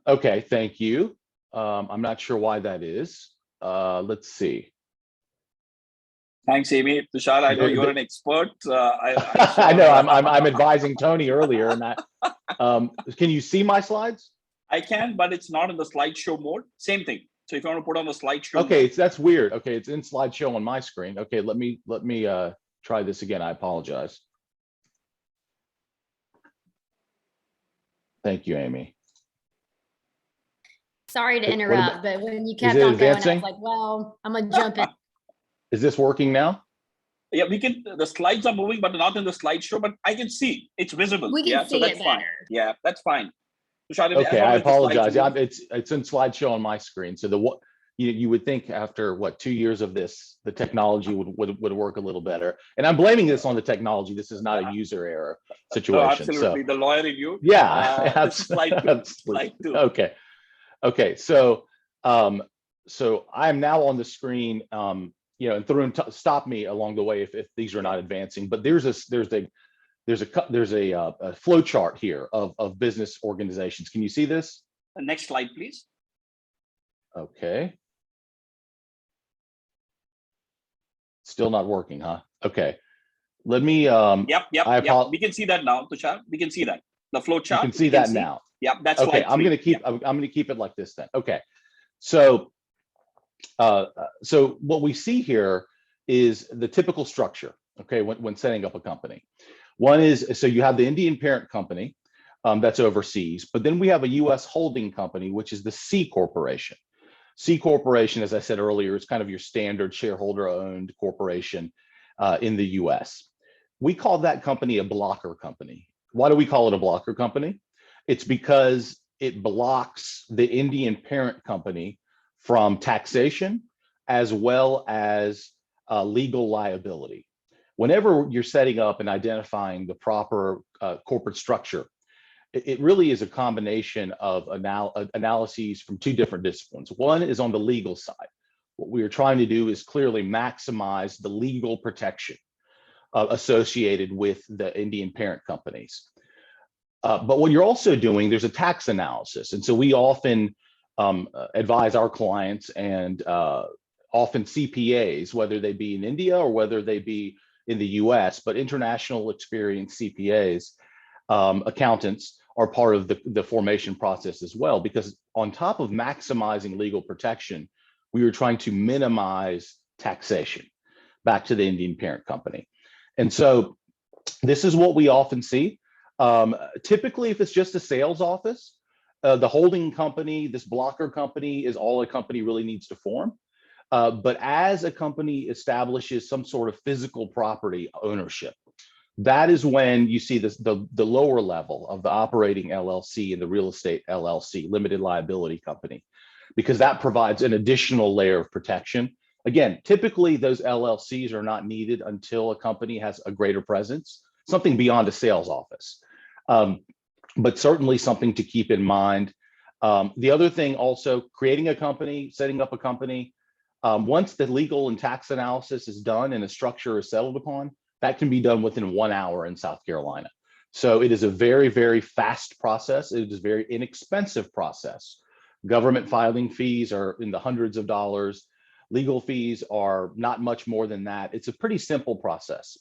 Okay, thank you. I'm not sure why that is. Let's see. Thanks, Amy. Tushar, I know you're an expert. I know. I'm advising Tony earlier, and can you see my slides? I can, but it's not in the slideshow mode. Same thing. So if you want to put on the slideshow. Okay, that's weird. Okay, it's in slideshow on my screen. Okay, let me try this again. I apologize. Thank you, Amy. Sorry to interrupt, but when you kept on going, I was like, well, I'm gonna jump in. Is this working now? Yeah, we can, the slides are moving, but not in the slideshow, but I can see it's visible. We can Yeah, see so that's it fine. better. Yeah, that's fine. So Shalini, Okay, as long I as the slides apologize. are Yeah, moving- it's in slideshow on my screen. So you would think after what 2 years of this, the technology would work a little better. And I'm blaming this on the technology. This is not a user error Oh, situation. absolutely. So The lawyer in you. yeah, This is slide two. absolutely. Slide two. Okay. Okay. So I'm now on the screen. And Tarun, stop me along the way if these are not advancing. But there's a flow chart here of business organizations. Can you see this? Next slide, please. Okay. Still not working, huh? Okay. Let me. Yep. We can see that now, Tushar. We can see that. The flow You chart. can see that now. Yep, that's Okay. slide three. I'm gonna keep it like this then. Okay. So what we see here is the typical structure. Okay, when setting up a company, one is so you have the Indian parent company that's overseas, but then we have a U.S. holding company, which is the C corporation. C corporation, as I said earlier, is kind of your standard shareholder-owned corporation in the U.S. We call that company a blocker company. Why do we call it a blocker company? It's because it blocks the Indian parent company from taxation as well as legal liability. Whenever you're setting up and identifying the proper corporate structure, it really is a combination of analyses from two different disciplines. One is on the legal side. What we are trying to do is clearly maximize the legal protection associated with the Indian parent companies. But what you're also doing, there's a tax analysis. And so we often advise our clients and often CPAs, whether they be in India or whether they be in the US, but international experienced CPAs, accountants are part of the formation process as well, because on top of maximizing legal protection, we are trying to minimize taxation back to the Indian parent company. And so this is what we often see. Typically, if it's just a sales office, the holding company, this blocker company, is all a company really needs to form. But as a company establishes some sort of physical property ownership, that is when you see this, the lower level of the operating LLC and the real estate LLC, limited liability company, because that provides an additional layer of protection. Again, typically those LLCs are not needed until a company has a greater presence, something beyond a sales office, but certainly something to keep in mind. The other thing also, creating a company, setting up a company, once the legal and tax analysis is done and a structure is settled upon, that can be done within 1 hour in South Carolina. So it is a very, very fast process. It is a very inexpensive process. Government filing fees are in the hundreds of dollars. Legal fees are not much more than that. It's a pretty simple process.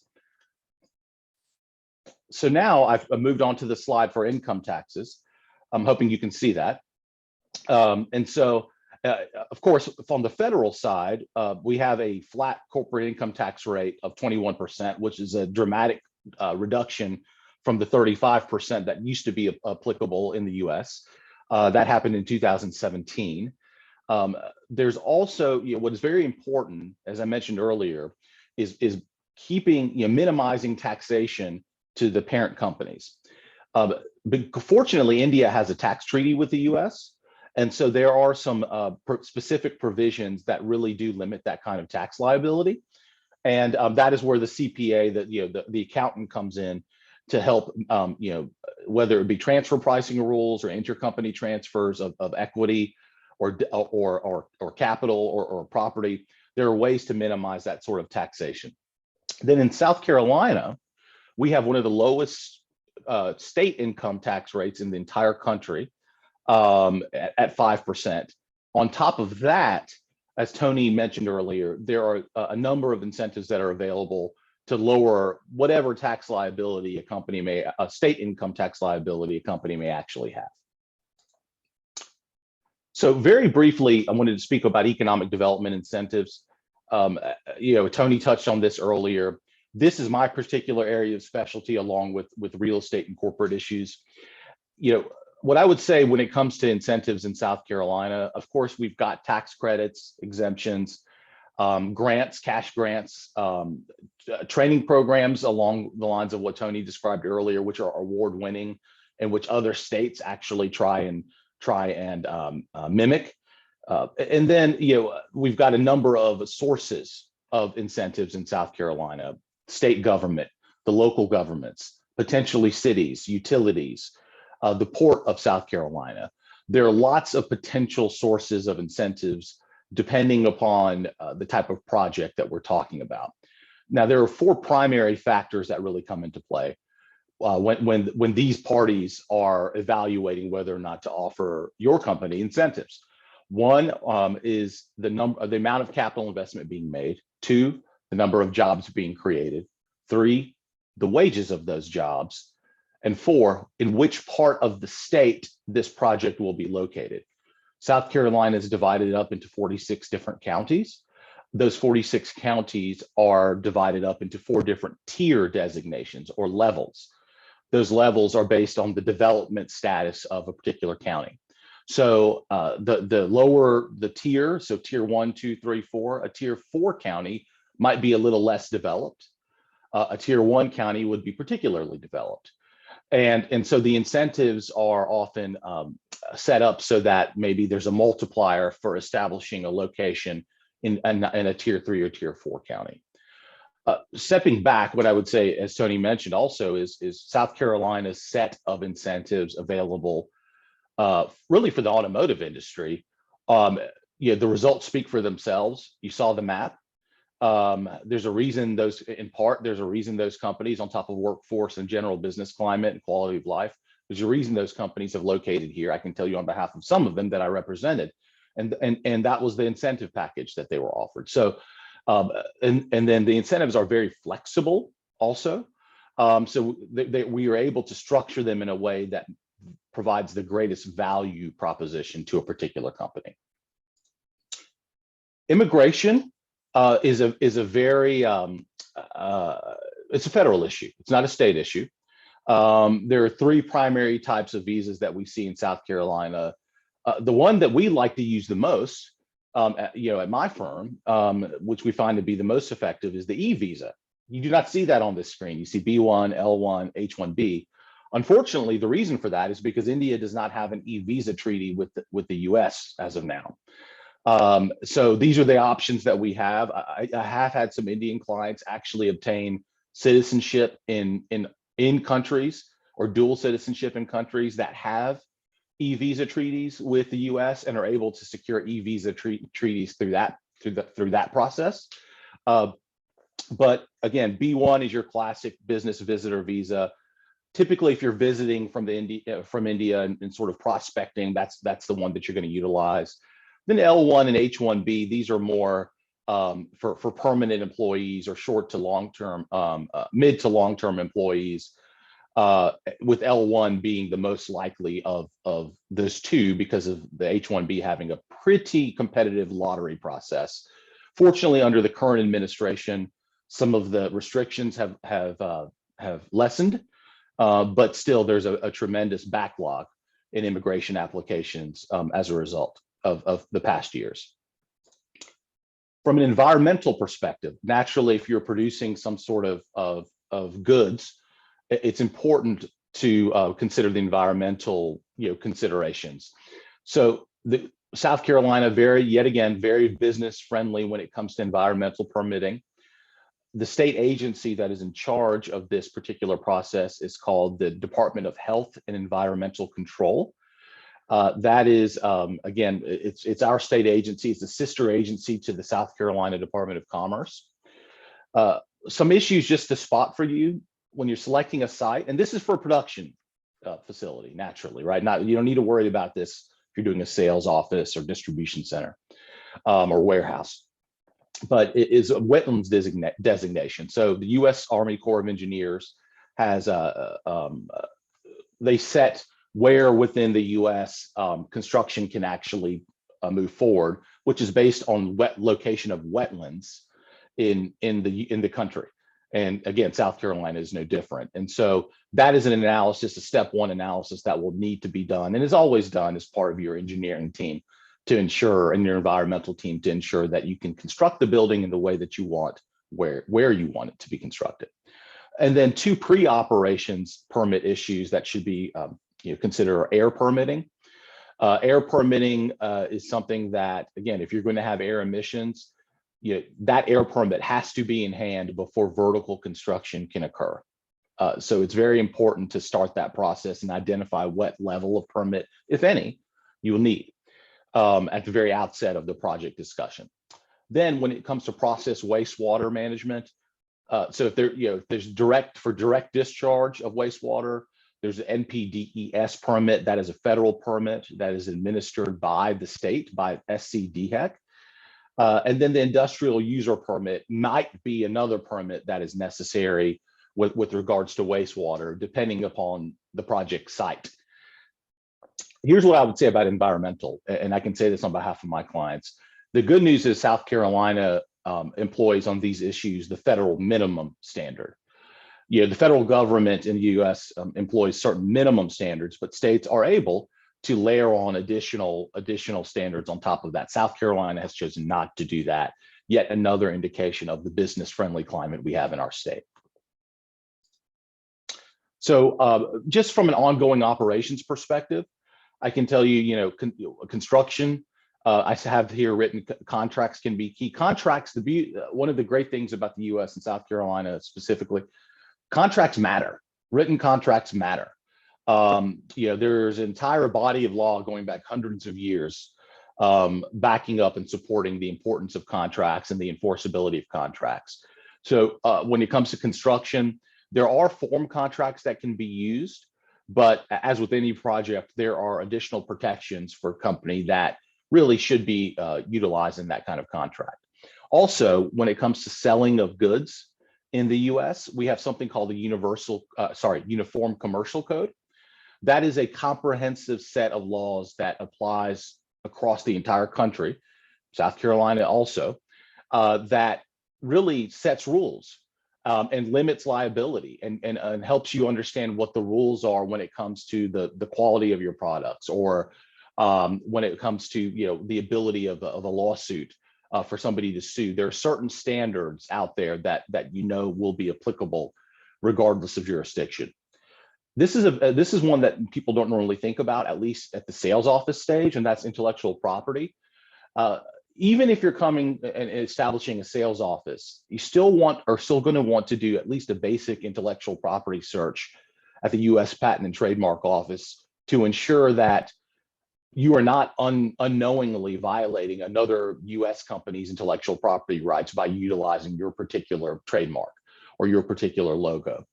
So now I've moved on to the slide for income taxes. I'm hoping you can see that. And so, of course, from the federal side, we have a flat corporate income tax rate of 21%, which is a dramatic reduction from the 35% that used to be applicable in the US. That happened in 2017. There's also, what is very important, as I mentioned earlier, is keeping, minimizing taxation to the parent companies. But fortunately, India has a tax treaty with the US. And so there are some specific provisions that really do limit that kind of tax liability. And that is where the CPA, the accountant comes in to help, whether it be transfer pricing rules or intercompany transfers of equity or capital or property. There are ways to minimize that sort of taxation. Then in South Carolina, we have one of the lowest state income tax rates in the entire country, at 5%. On top of that, as Tony mentioned earlier, there are a number of incentives that are available to lower whatever tax liability a state income tax liability a company may actually have. So very briefly, I wanted to speak about economic development incentives. Tony touched on this earlier. This is my particular area of specialty, along with real estate and corporate issues. What I would say when it comes to incentives in South Carolina, of course, we've got tax credits, exemptions. grants, cash grants, training programs along the lines of what Tony described earlier, which are award-winning and which other states actually try and mimic. And then, we've got a number of sources of incentives in South Carolina: state government, the local governments, potentially cities, utilities, the Port of South Carolina. There are lots of potential sources of incentives depending upon the type of project that we're talking about. Now, there are four primary factors that really come into play when these parties are evaluating whether or not to offer your company incentives. One is the amount of capital investment being made. Two, the number of jobs being created. Three, the wages of those jobs. And four, in which part of the state this project will be located. South Carolina is divided up into 46 different counties. Those 46 counties are divided up into 4 different tier designations or levels. Those levels are based on the development status of a particular county. So the lower the tier, so tier 1, 2, 3, 4, a tier 4 county might be a little less developed. A tier 1 county would be particularly developed. And so the incentives are often set up so that maybe there's a multiplier for establishing a location in a tier 3 or tier 4 county. Stepping back, what I would say, as Tony mentioned also, is South Carolina's set of incentives available really for the automotive industry. The results speak for themselves. You saw the map. There's a reason those companies, on top of workforce and general business climate and quality of life, there's a reason those companies have located here. I can tell you on behalf of some of them that I represented, and that was the incentive package that they were offered. So, and then the incentives are very flexible also. So we are able to structure them in a way that provides the greatest value proposition to a particular company. Immigration is a very it's a federal issue. It's not a state issue. There are 3 primary types of visas that we see in South Carolina. The one that we like to use the most, at my firm, which we find to be the most effective, is the E visa. You do not see that on this screen. You see B1, L1, H1B. Unfortunately, the reason for that is because India does not have an E visa treaty with the US as of now. So these are the options that we have. I have had some Indian clients actually obtain citizenship in countries, or dual citizenship in countries that have e-visa treaties with the US and are able to secure e-visa treaties through that process. But again, B1 is your classic business visitor visa. Typically, if you're visiting from India and sort of prospecting, that's the one that you're going to utilize. Then L1 and H1B, these are more for permanent employees or short to long-term, mid to long-term employees, with L1 being the most likely of those two because of the H1B having a pretty competitive lottery process. Fortunately, under the current administration, some of the restrictions have lessened, but still there's a tremendous backlog in immigration applications as a result of the past years. From an environmental perspective, naturally, if you're producing some sort of goods, it's important to consider the environmental considerations. So the South Carolina, yet again, very business friendly when it comes to environmental permitting. The state agency that is in charge of this particular process is called the Department of Health and Environmental Control. That is, again, it's our state agency. It's a sister agency to the South Carolina Department of Commerce. Some issues just to spot for you when you're selecting a site, and this is for a production facility, naturally, right? You don't need to worry about this if you're doing a sales office or distribution center or warehouse. But it is a wetlands designation. So the U.S. Army Corps of Engineers has they set where within the U.S. Construction can actually move forward, which is based on location of wetlands in the country. And again, South Carolina is no different. And so that is an analysis, a step 1 analysis that will need to be done, and is always done as part of your engineering team to ensure, and your environmental team to ensure that you can construct the building in the way that you want, where you want it to be constructed. And then 2 pre-operations permit issues that should be consider air permitting. Air permitting is something that, again, if you're going to have air emissions, that air permit has to be in hand before vertical construction can occur. So it's very important to start that process and identify what level of permit, if any, you will need at the very outset of the project discussion. Then when it comes to process wastewater management, so if there's direct discharge of wastewater, there's an NPDES permit. That is a federal permit that is administered by the state, by SCDHEC. And then the industrial user permit might be another permit that is necessary with regards to wastewater, depending upon the project site. Here's what I would say about environmental, and I can say this on behalf of my clients. The good news is South Carolina employs on these issues the federal minimum standard. The federal government in the US employs certain minimum standards, but states are able to layer on additional standards on top of that. South Carolina has chosen not to do that. Yet another indication of the business-friendly climate we have in our state. So just from an ongoing operations perspective, I can tell you, construction, I have here written contracts can be key. Contracts, one of the great things about the US and South Carolina specifically, contracts matter. Written contracts matter. There's an entire body of law going back hundreds of years backing up and supporting the importance of contracts and the enforceability of contracts. So when it comes to construction, there are form contracts that can be used, but as with any project, there are additional protections for a company that really should be utilizing that kind of contract. Also, when it comes to selling of goods in the US, we have something called the Uniform Commercial Code. That is a comprehensive set of laws that applies across the entire country, South Carolina also, that really sets rules and limits liability and helps you understand what the rules are when it comes to the quality of your products, or when it comes to the ability of a lawsuit for somebody to sue. There are certain standards out there that will be applicable regardless of jurisdiction. This is one that people don't normally think about, at least at the sales office stage, and that's intellectual property. Even if you're coming and establishing a sales office, you still going to want to do at least a basic intellectual property search at the US Patent and Trademark Office to ensure that you are not unknowingly violating another US company's intellectual property rights by utilizing your particular trademark or your particular logo.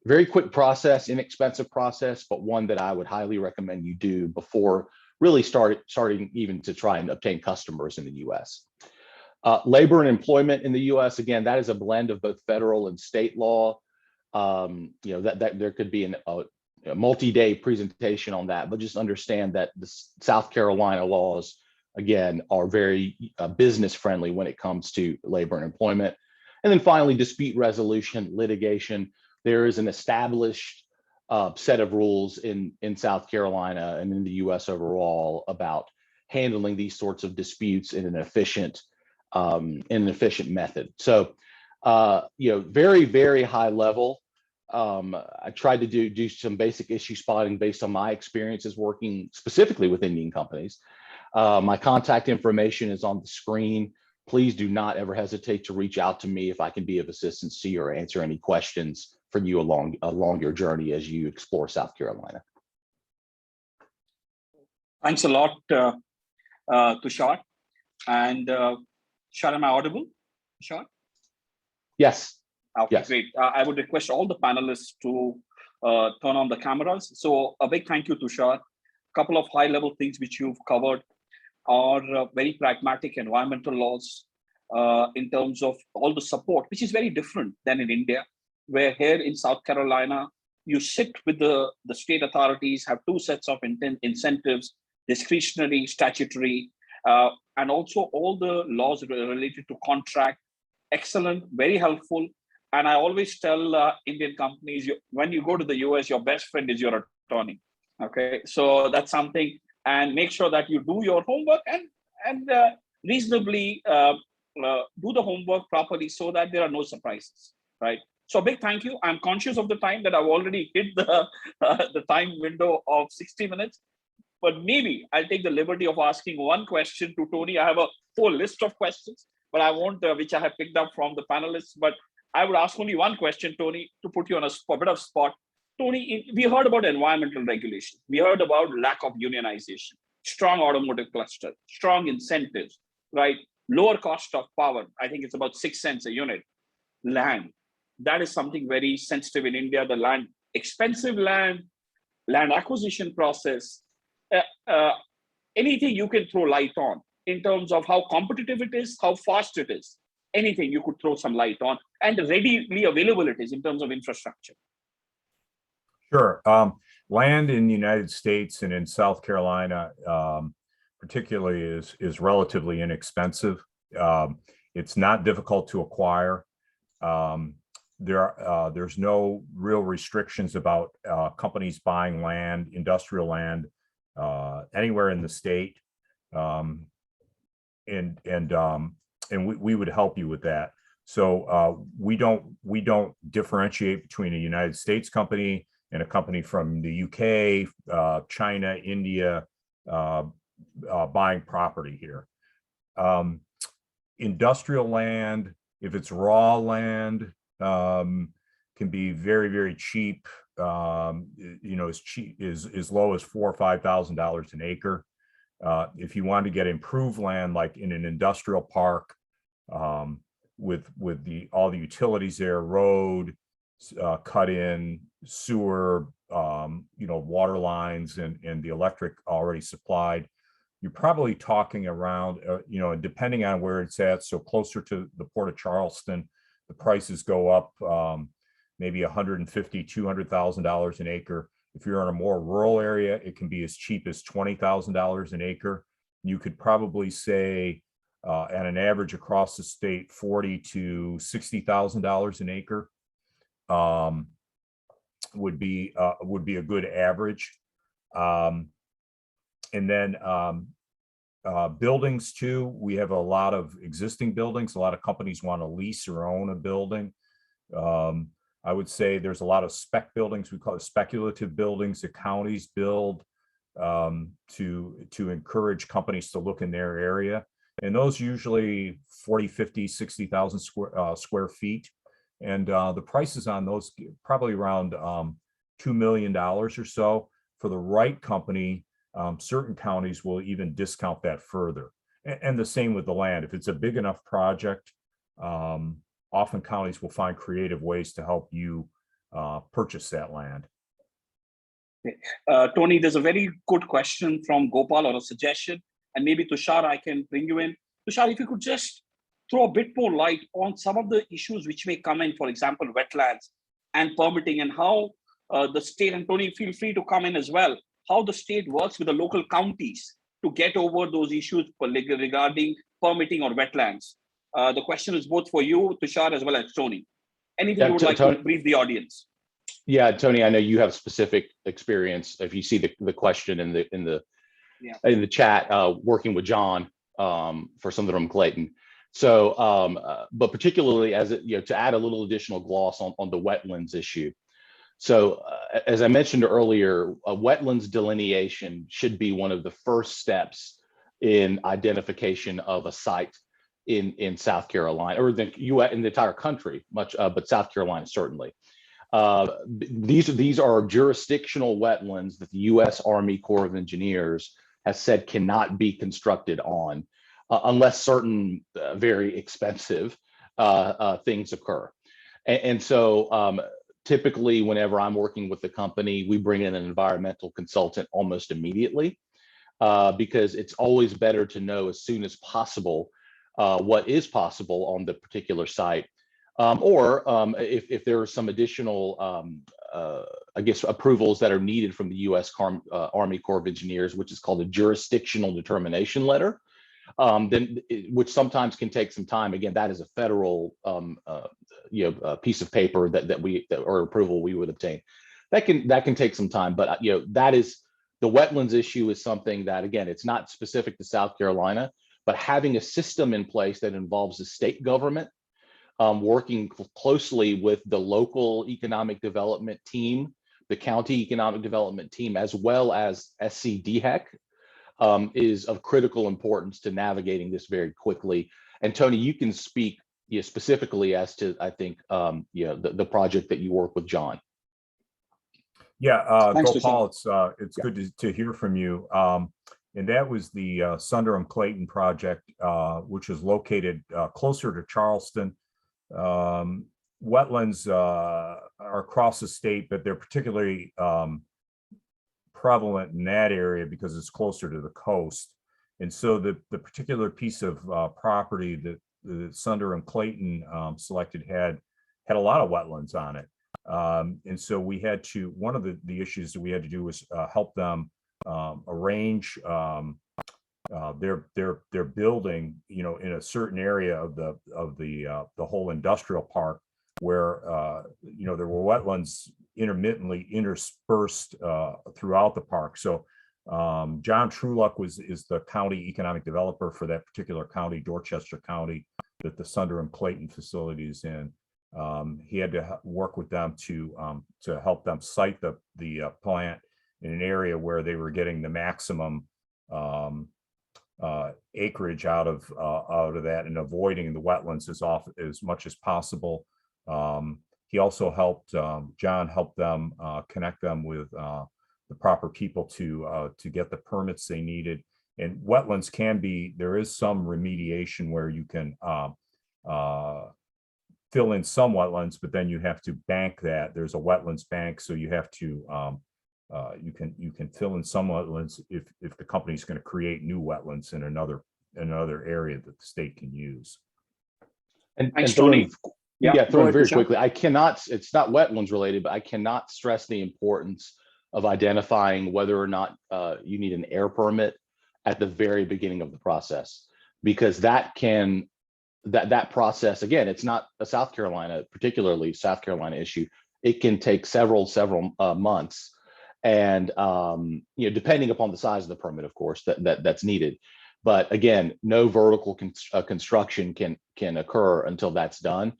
Very quick process, inexpensive process, but one that I would highly recommend you do before really starting even to try and obtain customers in the US. Labor and employment in the US, again, that is a blend of both federal and state law. That there could be a multi-day presentation on that, but just understand that the South Carolina laws, again, are very business friendly when it comes to labor and employment. And then finally, dispute resolution, litigation. There is an established set of rules in South Carolina and in the US overall about handling these sorts of disputes in an efficient method. So, very, very high level. I tried to do some basic issue spotting based on my experiences working specifically with Indian companies. My contact information is on the screen. Please do not ever hesitate to reach out to me if I can be of assistance to you or answer any questions for you along your journey as you explore South Carolina. Thanks a lot, Tushar. And Tushar, am I audible? Tushar? Yes. Okay, yes. Great. I would request all the panelists to turn on the cameras. So a big thank you, Tushar. A couple of high-level things which you've covered are very pragmatic environmental laws in terms of all the support, which is very different than in India, where here in South Carolina, you sit with the state authorities, have two sets of incentives, discretionary, statutory, and also all the laws related to contract. Excellent, very helpful. And I always tell Indian companies, when you go to the US, your best friend is your attorney. Okay, so that's something and make sure that you do your homework and reasonably do the homework properly so that there are no surprises, right? So a big thank you. I'm conscious of the time that I've already hit the time window of 60 minutes, but maybe I'll take the liberty of asking one question to Tony. I have a whole list of questions, but I won't, which I have picked up from the panelists, but I would ask only one question, Tony, to put you on a bit of spot. Tony, we heard about environmental regulation. We heard about lack of unionization, strong automotive cluster, strong incentives, right? Lower cost of power. I think it's about 6 cents a unit. Land. That is something very sensitive in India. The land, expensive land acquisition process, anything you can throw light on in terms of how competitive it is, how fast it is, anything you could throw some light on, and readily available it is in terms of infrastructure. Sure. Land in the United States and in South Carolina, particularly, is relatively inexpensive. It's not difficult to acquire. There's no real restrictions about companies buying land, industrial land, anywhere in the state, and we would help you with that. So we don't differentiate between a United States company and a company from the UK, China, India, buying property here. Industrial land, if it's raw land, can be very, very cheap. As cheap as low as $4,000 or $5,000 an acre. If you want to get improved land, like in an industrial park, with all the utilities there, road, cut in, sewer, water lines, and the electric already supplied, you're probably talking around, depending on where it's at. So closer to the Port of Charleston, the prices go up maybe $150,000, $200,000 an acre. If you're in a more rural area, it can be as cheap as $20,000 an acre. You could probably say, at an average across the state, $40,000 to $60,000 an acre would be a good average. And then buildings too. We have a lot of existing buildings. A lot of companies want to lease or own a building. I would say there's a lot of spec buildings. We call it speculative buildings that counties build to encourage companies to look in their area. And those usually 40, 50, 60,000 square feet. And the prices on those probably around $2 million or so. For the right company, certain counties will even discount that further. And the same with the land. If it's a big enough project, often counties will find creative ways to help you purchase that land. Tony, there's a very good question from Gopal, or a suggestion, and maybe Tushar, I can bring you in. Tushar, if you could just throw a bit more light on some of the issues which may come in, for example, wetlands and permitting, and how the state, and Tony, feel free to come in as well, how the state works with the local counties to get over those issues regarding permitting or wetlands. The question is both for you, Tushar, as well as Tony. Anything you would like to brief the audience? Yeah, Tony, I know you have specific experience. If you see the question in the chat, working with John for Sundaram from Clayton. So, but particularly as to add a little additional gloss on the wetlands issue. So, as I mentioned earlier, a wetlands delineation should be one of the first steps in identification of a site in South Carolina, or the U.S. in the entire country, but South Carolina certainly. These are jurisdictional wetlands that the U.S. Army Corps of Engineers has said cannot be constructed on unless certain very expensive things occur. And so typically, whenever I'm working with the company, we bring in an environmental consultant almost immediately because it's always better to know as soon as possible what is possible on the particular site. Or if there are some additional, I guess, approvals that are needed from the U.S. Army Corps of Engineers, which is called a jurisdictional determination letter, which sometimes can take some time. Again, that is a federal, piece of paper or approval we would obtain. That can take some time, but that is The wetlands issue is something that, again, it's not specific to South Carolina, but having a system in place that involves the state government working closely with the local economic development team, the county economic development team, as well as SCDHEC, is of critical importance to navigating this very quickly. And Tony, you can speak specifically as to, I think, the project that you work with John. Yeah, Thanks, Gopal, it's good to hear from you. And that was the Sunderland-Clayton project, which is located closer to Charleston. Wetlands are across the state, but they're particularly prevalent in that area because it's closer to the coast. And so the particular piece of property that the Sunderland-Clayton selected had a lot of wetlands on it. And so we had to, one of the issues that we had to do was help them arrange their building, in a certain area of the whole industrial park where there were wetlands intermittently interspersed throughout the park. So John Trueluck is the county economic developer for that particular county, Dorchester County, that the Sunderland-Clayton facility is in. He had to work with them to help them site the plant in an area where they were getting the maximum acreage out of that and avoiding the wetlands as much as possible. He also helped John helped them connect them with the proper people to get the permits they needed. And wetlands there is some remediation where you can fill in some wetlands, but then you have to bank that. There's a wetlands bank, so you have to you can fill in some wetlands if the company's going to create new wetlands in another area that the state can use. And Tony. Throwing very quickly, it's not wetlands related, but I cannot stress the importance of identifying whether or not you need an air permit at the very beginning of the process, because that process, again, it's not a particularly South Carolina issue. It can take several months, and depending upon the size of the permit, of course, that's needed. But again, no vertical construction can occur until that's done.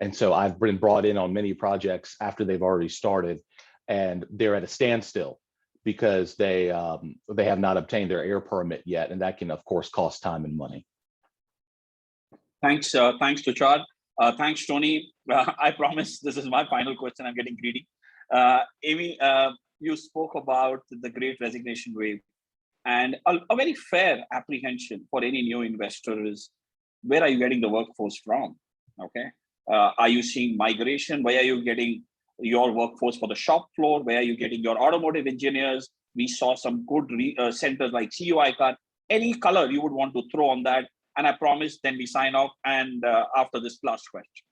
And so I've been brought in on many projects after they've already started, and they're at a standstill because they have not obtained their air permit yet, and that can, of course, cost time and money. Thanks, Tushar. Thanks, Tony. I promise this is my final question. I'm getting greedy. Amy, you spoke about the Great Resignation wave, and a very fair apprehension for any new investor is, where are you getting the workforce from? Okay, are you seeing migration? Where are you getting your workforce for the shop floor? Where are you getting your automotive engineers? We saw some good centers like CUI card. Any color you would want to throw on that? And I promise then we sign off and after this last question.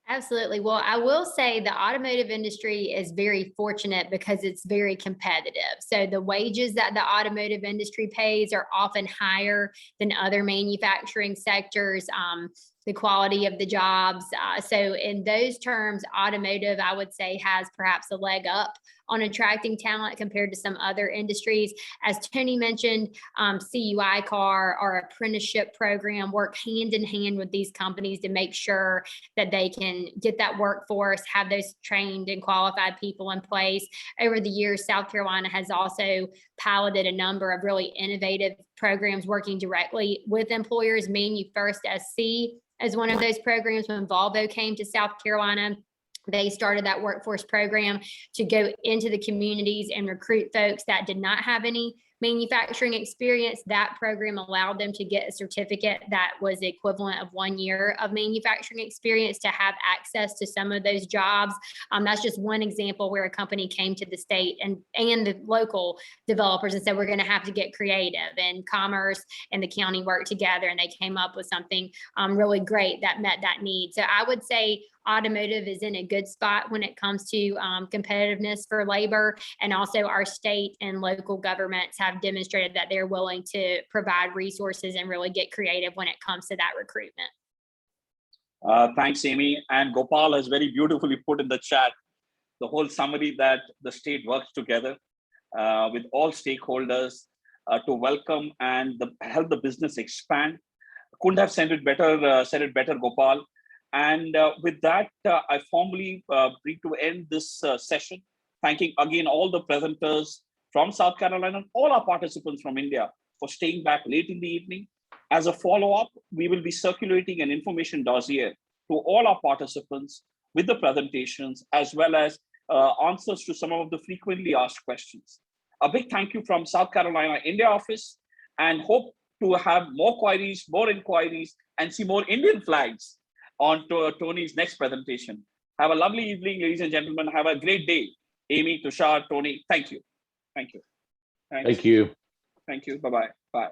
Absolutely. Well, I will say the automotive industry is very fortunate because it's very competitive. So the wages that the automotive industry pays are often higher than other manufacturing sectors. The quality of the jobs. So in those terms, automotive, I would say, has perhaps a leg up on attracting talent compared to some other industries. As Tony mentioned, CUI car, our apprenticeship program, work hand in hand with these companies to make sure that they can get that workforce, have those trained and qualified people in place. Over the years, South Carolina has also piloted a number of really innovative programs working directly with employers. ManuFirst SC as one of those programs. When Volvo came to South Carolina, they started that workforce program to go into the communities and recruit folks that did not have any manufacturing experience. That program allowed them to get a certificate that was the equivalent of 1 year of manufacturing experience to have access to some of those jobs. That's just one example where a company came to the state and the local developers and said, we're going to have to get creative, and Commerce and the county worked together and they came up with something really great that met that need. So I would say automotive is in a good spot when it comes to competitiveness for labor, and also our state and local governments have demonstrated that they're willing to provide resources and really get creative when it comes to that recruitment. Thanks, Amy. And Gopal has very beautifully put in the chat the whole summary that the state works together. with all stakeholders to welcome and help the business expand. Couldn't have said it better, Gopal. And with that, I formally bring to end this session, thanking again all the presenters from South Carolina and all our participants from India for staying back late in the evening. As a follow-up, we will be circulating an information dossier to all our participants with the presentations, as well as answers to some of the frequently asked questions. A big thank you from South Carolina India office, and hope to have more queries, more inquiries, and see more Indian flags on Tony's next presentation. Have a lovely evening, ladies and gentlemen. Have a great day. Amy, Tushar, Tony, thank you. Thank you. Thanks. Thank you. Thank you. Bye-bye. Bye.